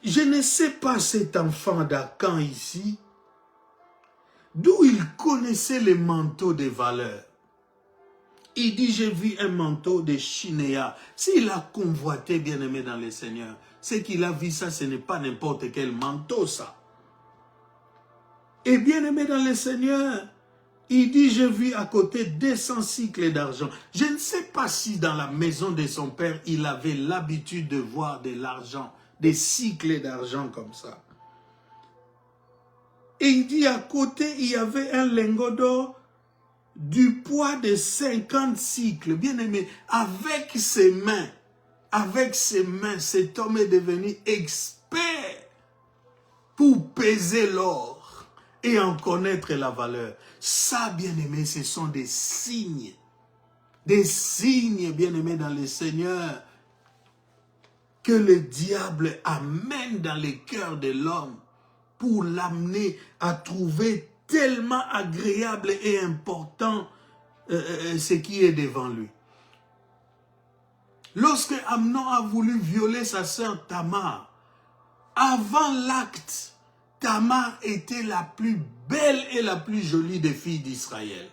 Je ne sais pas cet enfant d'Akan ici, d'où il connaissait les manteaux des valeurs. Il dit, j'ai vu un manteau de Chinéa. S'il a convoité, bien-aimé dans le Seigneur, c'est qu'il a vu ça, ce n'est pas n'importe quel manteau, ça. Et bien-aimé dans le Seigneur, il dit, j'ai vu à côté 200 cycles d'argent. Je ne sais pas si dans la maison de son père, il avait l'habitude de voir de l'argent, des cycles d'argent comme ça. Et il dit, à côté, il y avait un lingot d'or du poids de 50 cycles. Bien-aimé, avec ses mains, cet homme est devenu expert pour peser l'or et en connaître la valeur. Ça, bien-aimé, ce sont des signes, bien-aimé, dans le Seigneur, que le diable amène dans les cœurs de l'homme pour l'amener à trouver tellement agréable et important ce qui est devant lui. Lorsque Amnon a voulu violer sa sœur Tamar, avant l'acte, Tamar était la plus belle et la plus jolie des filles d'Israël.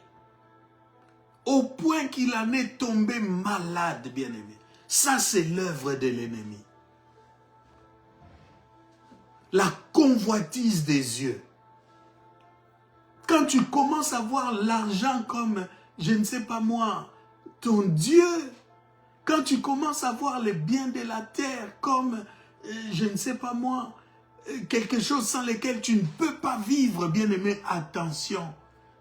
Au point qu'il en est tombé malade, bien-aimé. Ça, c'est l'œuvre de l'ennemi. La convoitise des yeux. Quand tu commences à voir l'argent comme, je ne sais pas moi, ton Dieu, quand tu commences à voir les biens de la terre comme, je ne sais pas moi, quelque chose sans lequel tu ne peux pas vivre, bien-aimé, attention,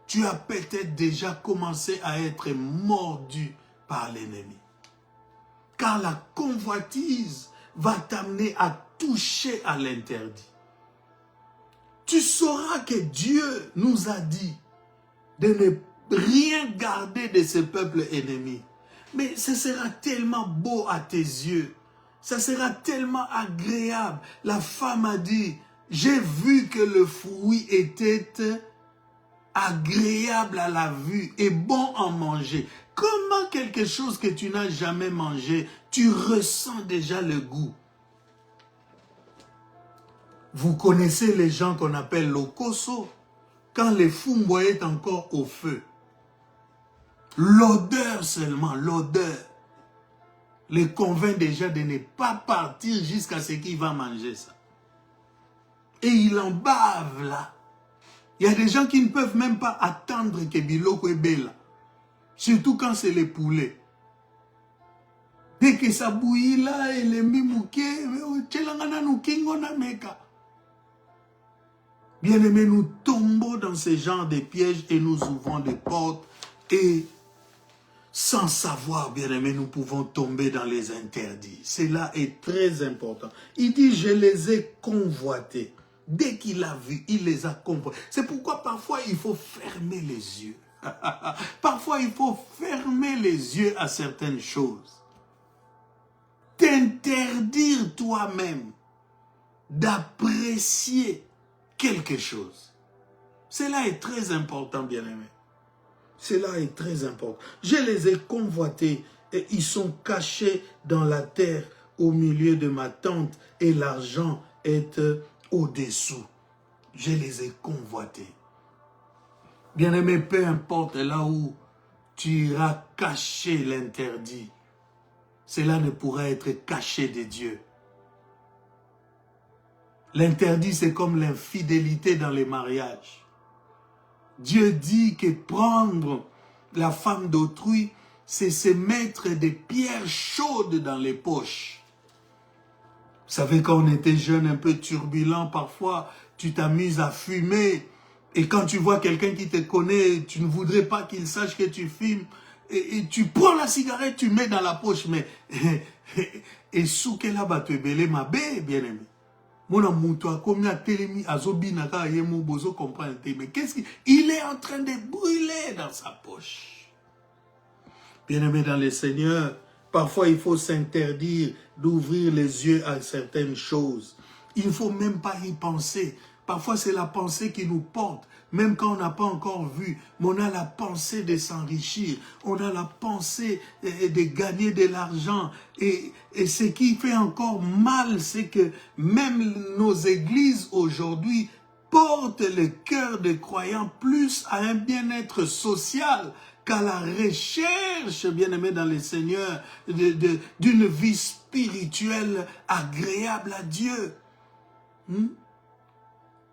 tu as peut-être déjà commencé à être mordu par l'ennemi. Car la convoitise va t'amener à toucher à l'interdit. Tu sauras que Dieu nous a dit de ne rien garder de ce peuple ennemi. Mais ce sera tellement beau à tes yeux. Ça sera tellement agréable. La femme a dit, j'ai vu que le fruit était agréable à la vue et bon à manger. Comment quelque chose que tu n'as jamais mangé, tu ressens déjà le goût? Vous connaissez les gens qu'on appelle lokoso, quand les fumbo est encore au feu. L'odeur seulement, l'odeur, les convainc déjà de ne pas partir jusqu'à ce qu'il va manger ça. Et il en bave là. Il y a des gens qui ne peuvent même pas attendre que biloko est belle. Surtout quand c'est les poulets. Dès que ça bouillit là, et les mimouké, tchelangana nous kingona meka. Bien-aimés, nous tombons dans ce genre de pièges et nous ouvrons des portes et sans savoir, bien-aimés, nous pouvons tomber dans les interdits. Cela est très important. Il dit, je les ai convoités. Dès qu'il a vu, il les a convoités. C'est pourquoi parfois il faut fermer les yeux. Parfois il faut fermer les yeux à certaines choses. T'interdire toi-même d'apprécier quelque chose. Cela est très important, bien-aimés. Cela est très important. Je les ai convoités et ils sont cachés dans la terre au milieu de ma tente et l'argent est au-dessous. Je les ai convoités. Bien-aimé, peu importe là où tu iras cacher l'interdit, cela ne pourra être caché de Dieu. L'interdit, c'est comme l'infidélité dans les mariages. Dieu dit que prendre la femme d'autrui, c'est se mettre des pierres chaudes dans les poches. Vous savez, quand on était jeune, un peu turbulent, parfois, tu t'amuses à fumer. Et quand tu vois quelqu'un qui te connaît, tu ne voudrais pas qu'il sache que tu fumes. Et tu prends la cigarette, tu mets dans la poche. Mais, et souke là, bah, tu es belé, ma bé, bien-aimé. Mais qu'est-ce qu'il est en train de brûler dans sa poche? Bien-aimé dans le Seigneur, parfois il faut s'interdire d'ouvrir les yeux à certaines choses. Il ne faut même pas y penser. Parfois c'est la pensée qui nous porte. Même quand on n'a pas encore vu, mais on a la pensée de s'enrichir. On a la pensée de gagner de l'argent. Et ce qui fait encore mal, c'est que même nos églises aujourd'hui portent le cœur des croyants plus à un bien-être social qu'à la recherche, bien-aimé dans le Seigneur, d'une vie spirituelle agréable à Dieu.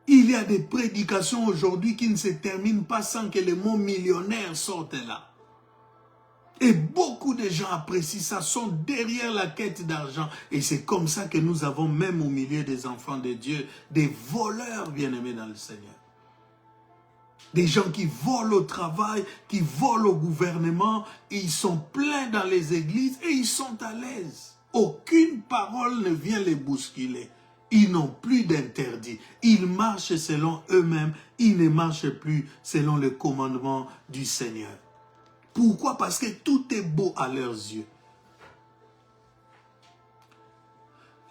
Il y a des prédications aujourd'hui qui ne se terminent pas sans que le mot millionnaire sorte là. Et beaucoup de gens apprécient ça, sont derrière la quête d'argent. Et c'est comme ça que nous avons même au milieu des enfants de Dieu, des voleurs bien-aimés dans le Seigneur. Des gens qui volent au travail, qui volent au gouvernement, et ils sont pleins dans les églises et ils sont à l'aise. Aucune parole ne vient les bousculer. Ils n'ont plus d'interdit. Ils marchent selon eux-mêmes. Ils ne marchent plus selon le commandement du Seigneur. Pourquoi? Parce que tout est beau à leurs yeux.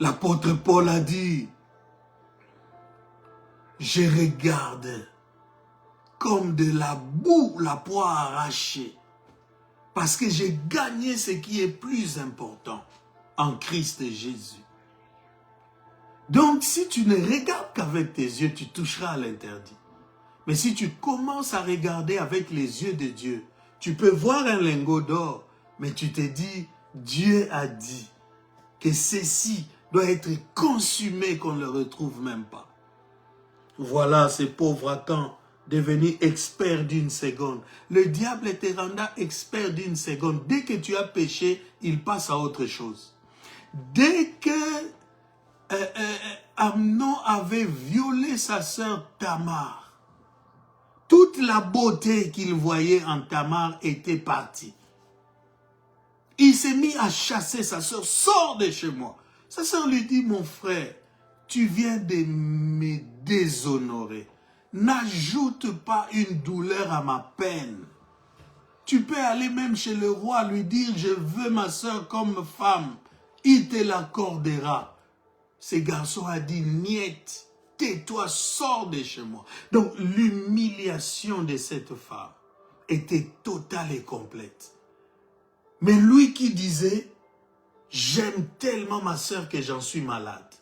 L'apôtre Paul a dit, je regarde comme de la boue la poire arrachée, parce que j'ai gagné ce qui est plus important en Christ Jésus. Donc, si tu ne regardes qu'avec tes yeux, tu toucheras à l'interdit. Mais si tu commences à regarder avec les yeux de Dieu, tu peux voir un lingot d'or, mais tu te dis, Dieu a dit que ceci doit être consumé, qu'on ne le retrouve même pas. Voilà ces pauvres Acans devenus experts d'une seconde. Le diable te rendra expert d'une seconde. Dès que tu as péché, il passe à autre chose. Dès que Amnon avait violé sa sœur Tamar, toute la beauté qu'il voyait en Tamar était partie. Il s'est mis à chasser sa sœur. Sors de chez moi. Sa sœur lui dit, mon frère, tu viens de me déshonorer. N'ajoute pas une douleur à ma peine. Tu peux aller même chez le roi lui dire, je veux ma sœur comme femme. Il te l'accordera. Ce garçon a dit, niet. Tais-toi, sors de chez moi. Donc, l'humiliation de cette femme était totale et complète. Mais lui qui disait, j'aime tellement ma sœur que j'en suis malade.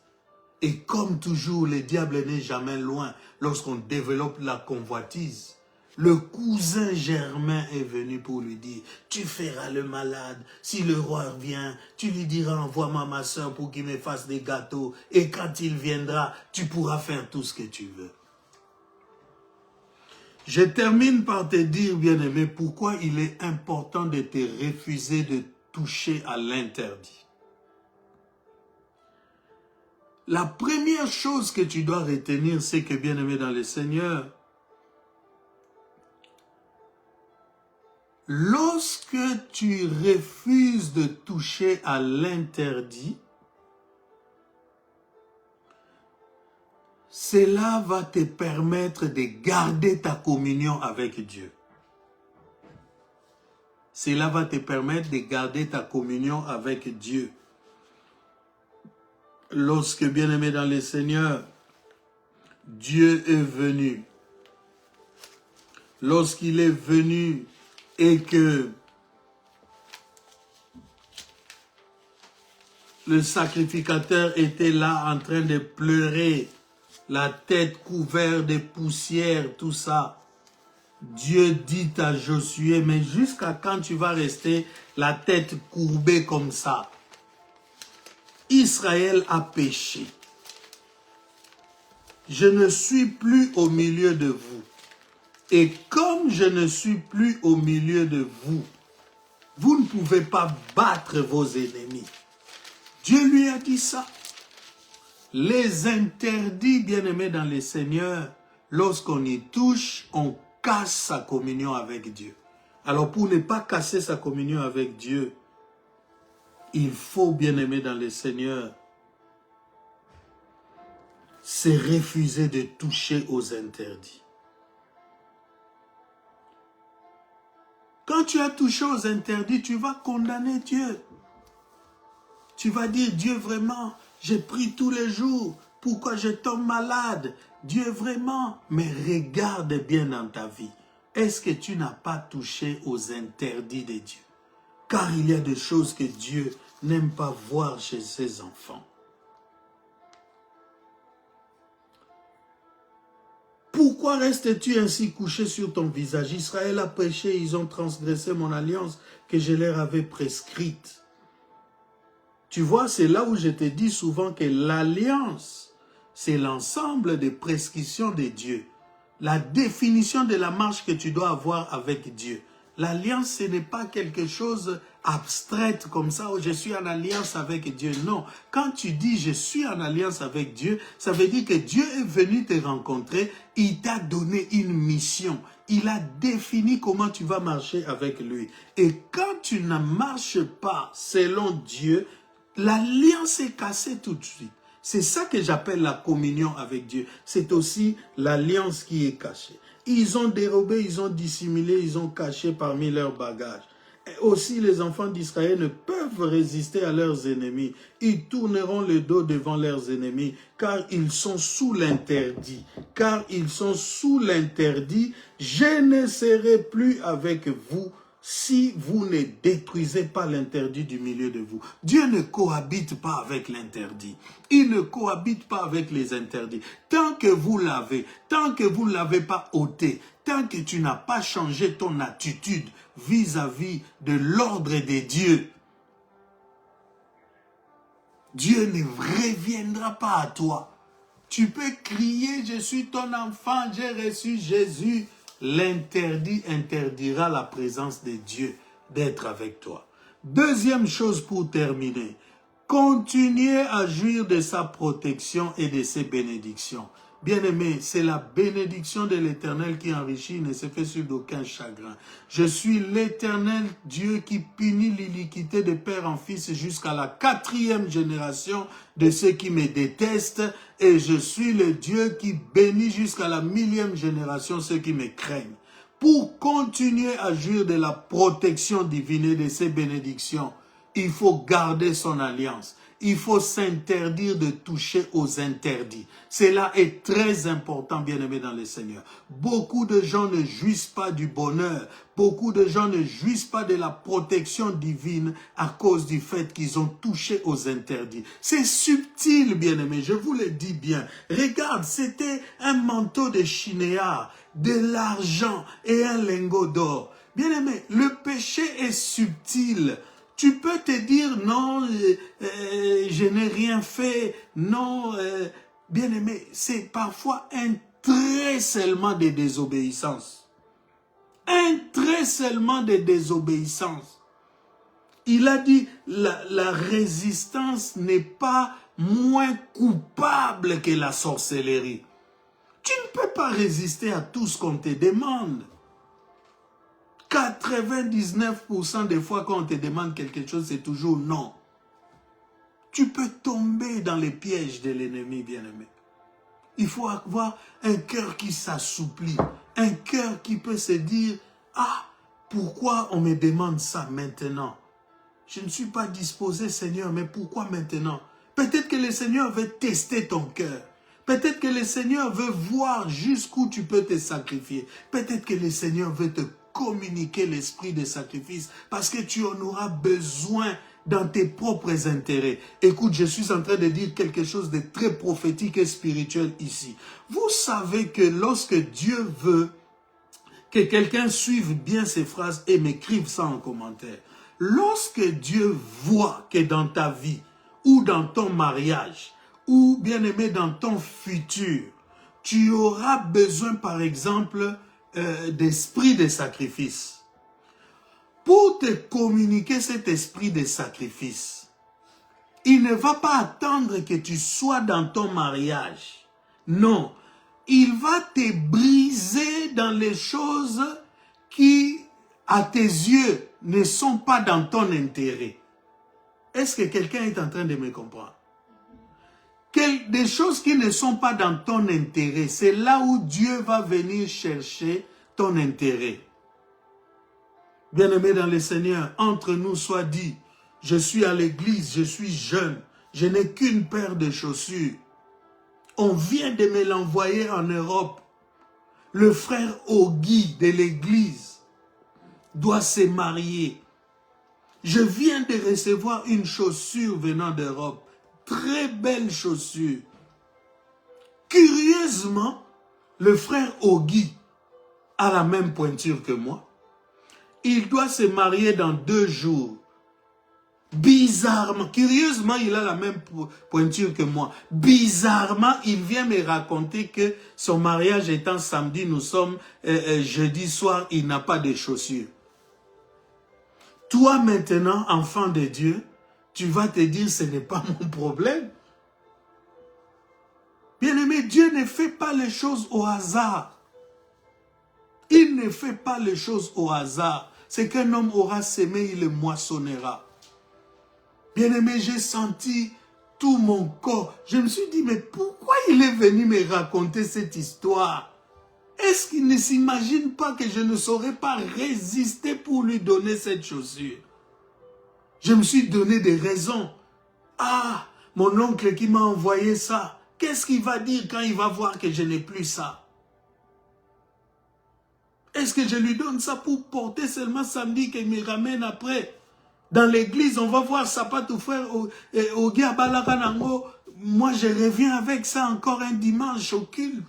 Et comme toujours, le diable n'est jamais loin lorsqu'on développe la convoitise. Le cousin Germain est venu pour lui dire, tu feras le malade. Si le roi vient, tu lui diras, envoie-moi ma soeur pour qu'il me fasse des gâteaux. Et quand il viendra, tu pourras faire tout ce que tu veux. Je termine par te dire, bien-aimé, pourquoi il est important de te refuser de toucher à l'interdit. La première chose que tu dois retenir, c'est que, bien-aimé dans le Seigneur, lorsque tu refuses de toucher à l'interdit, cela va te permettre de garder ta communion avec Dieu. Cela va te permettre de garder ta communion avec Dieu. Lorsque, bien-aimé dans le Seigneur, Dieu est venu, lorsqu'il est venu et que le sacrificateur était là en train de pleurer, la tête couverte de poussière, tout ça, Dieu dit à Josué, mais jusqu'à quand tu vas rester la tête courbée comme ça? Israël a péché. Je ne suis plus au milieu de vous. Et comme je ne suis plus au milieu de vous, vous ne pouvez pas battre vos ennemis. Dieu lui a dit ça. Les interdits, bien-aimés dans le Seigneur, lorsqu'on y touche, on casse sa communion avec Dieu. Alors pour ne pas casser sa communion avec Dieu, il faut, bien-aimé dans le Seigneur, se refuser de toucher aux interdits. Quand tu as touché aux interdits, tu vas condamner Dieu. Tu vas dire, Dieu vraiment, j'ai pris tous les jours, pourquoi je tombe malade? Dieu vraiment, mais regarde bien dans ta vie. Est-ce que tu n'as pas touché aux interdits de Dieu? Car il y a des choses que Dieu n'aime pas voir chez ses enfants. Pourquoi restes-tu ainsi couché sur ton visage? Israël a péché, ils ont transgressé mon alliance que je leur avais prescrite. Tu vois, c'est là où je te dis souvent que l'alliance, c'est l'ensemble des prescriptions de Dieu. La définition de la marche que tu dois avoir avec Dieu. L'alliance, ce n'est pas quelque chose abstraite comme ça, où je suis en alliance avec Dieu. Non, quand tu dis je suis en alliance avec Dieu, ça veut dire que Dieu est venu te rencontrer, il t'a donné une mission. Il a défini comment tu vas marcher avec lui. Et quand tu ne marches pas selon Dieu, l'alliance est cassée tout de suite. C'est ça que j'appelle la communion avec Dieu. C'est aussi l'alliance qui est cachée. Ils ont dérobé, ils ont dissimulé, ils ont caché parmi leurs bagages. Et aussi, les enfants d'Israël ne peuvent résister à leurs ennemis. Ils tourneront le dos devant leurs ennemis, car ils sont sous l'interdit. Car ils sont sous l'interdit. Je ne serai plus avec vous si vous ne détruisez pas l'interdit du milieu de vous. Dieu ne cohabite pas avec l'interdit. Il ne cohabite pas avec les interdits. Tant que vous l'avez, tant que vous ne l'avez pas ôté, tant que tu n'as pas changé ton attitude vis-à-vis de l'ordre de Dieu, Dieu ne reviendra pas à toi. Tu peux crier, je suis ton enfant, j'ai reçu Jésus. L'interdit interdira la présence de Dieu d'être avec toi. Deuxième chose pour terminer, continuez à jouir de sa protection et de ses bénédictions. Bien-aimé, c'est la bénédiction de l'Éternel qui enrichit, ne se fait sur d'aucun chagrin. Je suis l'Éternel Dieu qui punit l'iniquité de père en fils jusqu'à la 4e génération de ceux qui me détestent, et je suis le Dieu qui bénit jusqu'à la 1000e génération ceux qui me craignent. Pour continuer à jouir de la protection divine et de ses bénédictions, il faut garder son alliance. Il faut s'interdire de toucher aux interdits. Cela est très important, bien-aimés dans le Seigneur. Beaucoup de gens ne jouissent pas du bonheur. Beaucoup de gens ne jouissent pas de la protection divine à cause du fait qu'ils ont touché aux interdits. C'est subtil, bien-aimés, je vous le dis bien. Regarde, c'était un manteau de chinéa, de l'argent et un lingot d'or. Bien-aimés, le péché est subtil. Tu peux te dire, non, je n'ai rien fait, non, bien-aimé, c'est parfois un trait seulement de désobéissance. Un trait seulement de désobéissance. Il a dit, la résistance n'est pas moins coupable que la sorcellerie. Tu ne peux pas résister à tout ce qu'on te demande. 99% des fois quand on te demande quelque chose, c'est toujours non. Tu peux tomber dans les pièges de l'ennemi, bien-aimé. Il faut avoir un cœur qui s'assouplit, un cœur qui peut se dire, ah, pourquoi on me demande ça maintenant? Je ne suis pas disposé, Seigneur, mais pourquoi maintenant? Peut-être que le Seigneur veut tester ton cœur. Peut-être que le Seigneur veut voir jusqu'où tu peux te sacrifier. Peut-être que le Seigneur veut te communiquer l'esprit de sacrifice parce que tu en auras besoin dans tes propres intérêts. Écoute, je suis en train de dire quelque chose de très prophétique et spirituel ici. Vous savez que lorsque Dieu veut que quelqu'un suive bien ces phrases et m'écrive ça en commentaire, lorsque Dieu voit que dans ta vie ou dans ton mariage ou bien aimé dans ton futur, tu auras besoin par exemple d'esprit de sacrifice. Pour te communiquer cet esprit de sacrifice, il ne va pas attendre que tu sois dans ton mariage. Non, il va te briser dans les choses qui, à tes yeux, ne sont pas dans ton intérêt. Est-ce que quelqu'un est en train de me comprendre? Des choses qui ne sont pas dans ton intérêt, c'est là où Dieu va venir chercher ton intérêt. Bien-aimé dans le Seigneur, entre nous soit dit, je suis à l'église, je suis jeune, je n'ai qu'une paire de chaussures. On vient de me l'envoyer en Europe. Le frère Ogui de l'église doit se marier. Je viens de recevoir une chaussure venant d'Europe. Très belle chaussure. Curieusement, le frère Ogi a la même pointure que moi. Il doit se marier dans 2 jours. Bizarrement, curieusement, il a la même pointure que moi. Bizarrement, il vient me raconter que son mariage étant samedi, nous sommes jeudi soir, il n'a pas de chaussures. Toi maintenant, enfant de Dieu, tu vas te dire, ce n'est pas mon problème. Bien-aimé, Dieu ne fait pas les choses au hasard. Il ne fait pas les choses au hasard. Ce qu'un homme aura sémé, il le moissonnera. Bien-aimé, j'ai senti tout mon corps. Je me suis dit, mais pourquoi il est venu me raconter cette histoire? Est-ce qu'il ne s'imagine pas que je ne saurais pas résister pour lui donner cette chaussure? Je me suis donné des raisons. Ah, mon oncle qui m'a envoyé ça, qu'est-ce qu'il va dire quand il va voir que je n'ai plus ça? Est-ce que je lui donne ça pour porter seulement samedi qu'il me ramène après? Dans l'église, on va voir Sapatou frère Ogi Abalakanango. Moi, je reviens avec ça encore un dimanche au culte.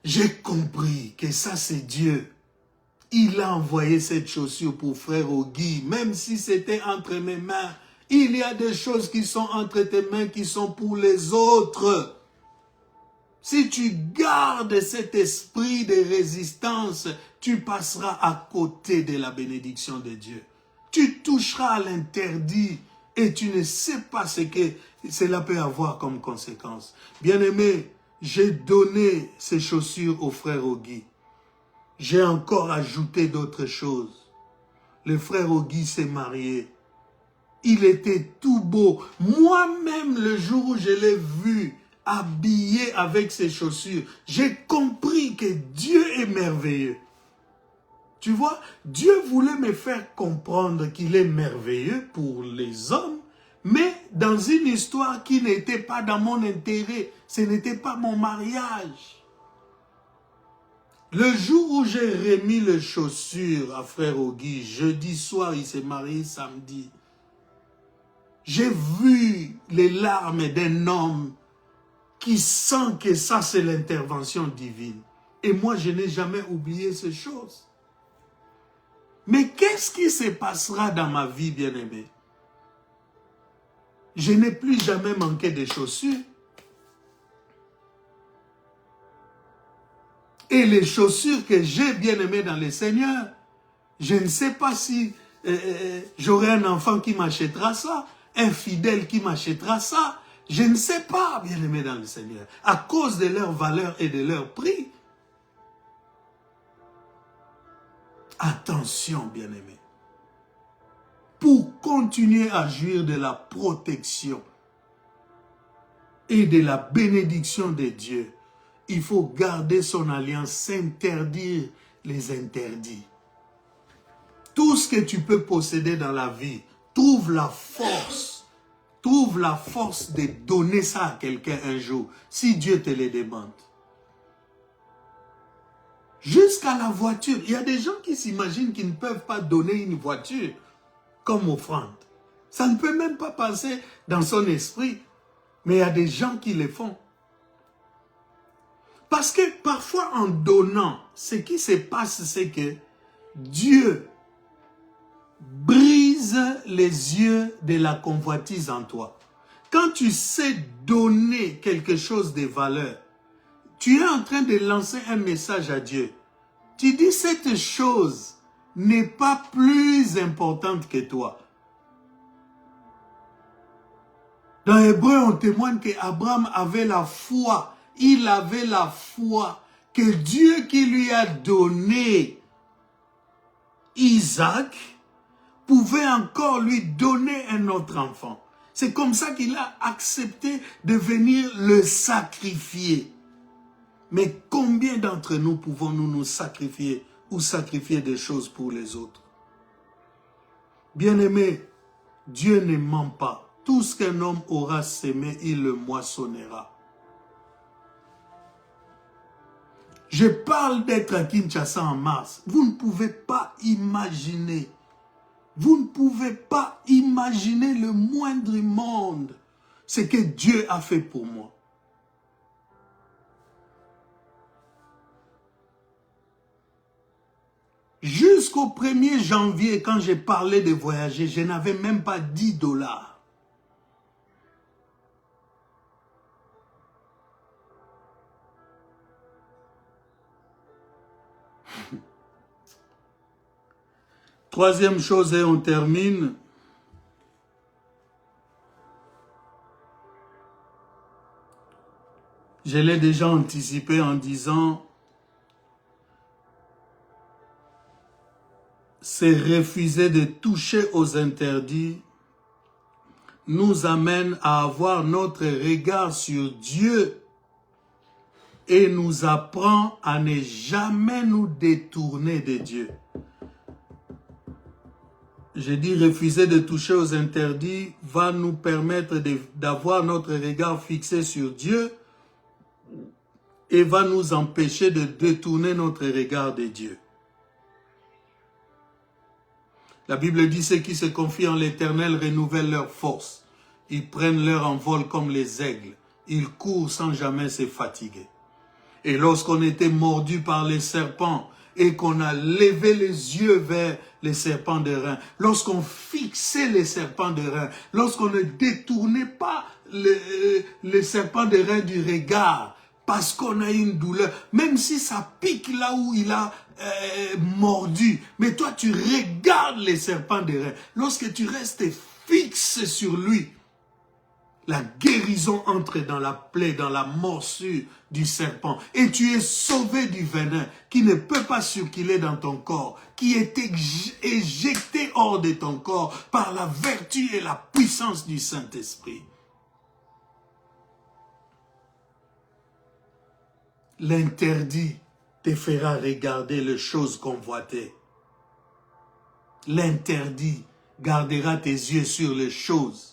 J'ai compris que ça, c'est Dieu. Il a envoyé cette chaussure pour frère Ogi, même si c'était entre mes mains. Il y a des choses qui sont entre tes mains qui sont pour les autres. Si tu gardes cet esprit de résistance, tu passeras à côté de la bénédiction de Dieu. Tu toucheras à l'interdit et tu ne sais pas ce que cela peut avoir comme conséquence. Bien-aimé, j'ai donné ces chaussures au frère Ogi. J'ai encore ajouté d'autres choses. Le frère Ogi s'est marié. Il était tout beau. Moi-même, le jour où je l'ai vu habillé avec ses chaussures, j'ai compris que Dieu est merveilleux. Tu vois, Dieu voulait me faire comprendre qu'il est merveilleux pour les hommes, mais dans une histoire qui n'était pas dans mon intérêt. Ce n'était pas mon mariage. Le jour où j'ai remis les chaussures à frère Ogi, jeudi soir, il s'est marié samedi. J'ai vu les larmes d'un homme qui sent que ça, c'est l'intervention divine. Et moi, je n'ai jamais oublié ces choses. Mais qu'est-ce qui se passera dans ma vie, bien-aimé? Je n'ai plus jamais manqué de chaussures. Et les chaussures que j'ai bien aimées dans le Seigneur, je ne sais pas si j'aurai un enfant qui m'achètera ça, un fidèle qui m'achètera ça. Je ne sais pas, bien aimé dans le Seigneur, à cause de leur valeur et de leur prix. Attention, bien-aimé. Pour continuer à jouir de la protection et de la bénédiction de Dieu, il faut garder son alliance, s'interdire les interdits. Tout ce que tu peux posséder dans la vie, trouve la force de donner ça à quelqu'un un jour, si Dieu te le demande. Jusqu'à la voiture. Il y a des gens qui s'imaginent qu'ils ne peuvent pas donner une voiture comme offrande. Ça ne peut même pas passer dans son esprit. Mais il y a des gens qui le font. Parce que parfois en donnant, ce qui se passe, c'est que Dieu brise les yeux de la convoitise en toi. Quand tu sais donner quelque chose de valeur, tu es en train de lancer un message à Dieu. Tu dis, cette chose n'est pas plus importante que toi. Dans Hébreu, on témoigne qu'Abraham avait la foi. Il avait la foi que Dieu qui lui a donné Isaac pouvait encore lui donner un autre enfant. C'est comme ça qu'il a accepté de venir le sacrifier. Mais combien d'entre nous pouvons-nous nous sacrifier ou sacrifier des choses pour les autres? Bien-aimé, Dieu ne ment pas. Tout ce qu'un homme aura sémé, il le moissonnera. Je parle d'être à Kinshasa en mars. Vous ne pouvez pas imaginer. Vous ne pouvez pas imaginer le moindre monde ce que Dieu a fait pour moi. Jusqu'au 1er janvier, quand j'ai parlé de voyager, je n'avais même pas 10 $. Troisième chose et on termine. Je l'ai déjà anticipé en disant, c'est refuser de toucher aux interdits nous amène à avoir notre regard sur Dieu et nous apprend à ne jamais nous détourner de Dieu. J'ai dit refuser de toucher aux interdits va nous permettre d'avoir notre regard fixé sur Dieu et va nous empêcher de détourner notre regard de Dieu. La Bible dit ceux qui se confient en l'Éternel renouvellent leur force. Ils prennent leur envol comme les aigles. Ils courent sans jamais se fatiguer. Et lorsqu'on était mordu par les serpents et qu'on a levé les yeux vers les serpents de rein, lorsqu'on fixait les serpents de rein, lorsqu'on ne détournait pas les serpents de rein du regard, parce qu'on a une douleur, même si ça pique là où il a mordu, mais toi tu regardes les serpents de rein, lorsque tu restes fixe sur lui, la guérison entre dans la plaie, dans la morsure du serpent. Et tu es sauvé du venin qui ne peut pas circuler dans ton corps, qui est éjecté hors de ton corps par la vertu et la puissance du Saint-Esprit. L'interdit te fera regarder les choses convoitées. L'interdit gardera tes yeux sur les choses.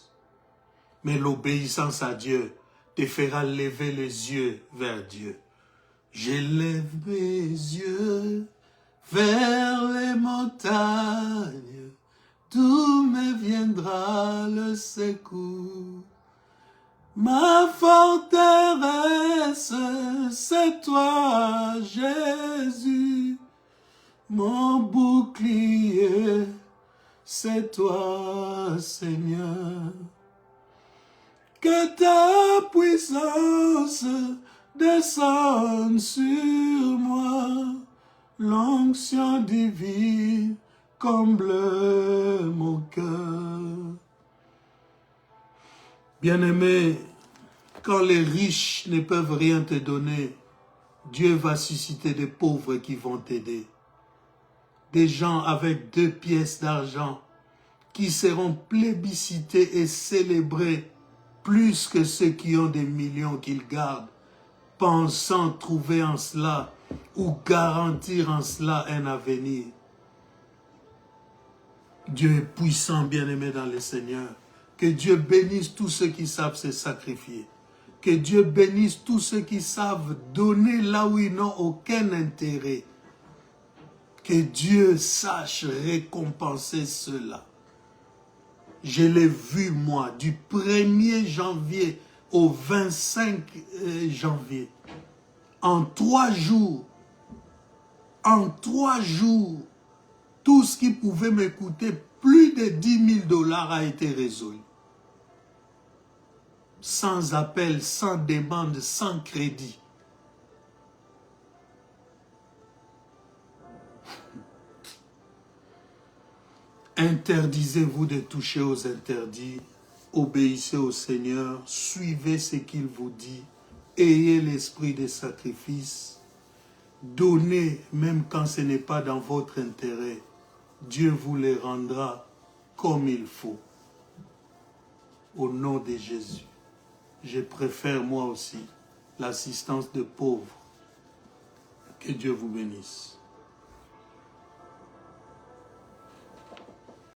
Mais l'obéissance à Dieu te fera lever les yeux vers Dieu. J'élève mes yeux vers les montagnes, d'où me viendra le secours. Ma forteresse, c'est toi, Jésus. Mon bouclier, c'est toi, Seigneur. Que ta puissance descende sur moi, l'onction divine comble mon cœur. Bien-aimé, quand les riches ne peuvent rien te donner, Dieu va susciter des pauvres qui vont t'aider. Des gens avec 2 pièces d'argent qui seront plébiscités et célébrés plus que ceux qui ont des millions qu'ils gardent, pensant trouver en cela ou garantir en cela un avenir. Dieu est puissant, bien-aimé dans le Seigneur. Que Dieu bénisse tous ceux qui savent se sacrifier. Que Dieu bénisse tous ceux qui savent donner là où ils n'ont aucun intérêt. Que Dieu sache récompenser cela. Je l'ai vu, moi, du 1er janvier au 25 janvier. En 3 jours, tout ce qui pouvait me coûter plus de 10 000 $ a été résolu. Sans appel, sans demande, sans crédit. Interdisez-vous de toucher aux interdits, obéissez au Seigneur, suivez ce qu'il vous dit, ayez l'esprit de sacrifice, donnez même quand ce n'est pas dans votre intérêt, Dieu vous les rendra comme il faut. Au nom de Jésus, je préfère moi aussi l'assistance de pauvres. Que Dieu vous bénisse.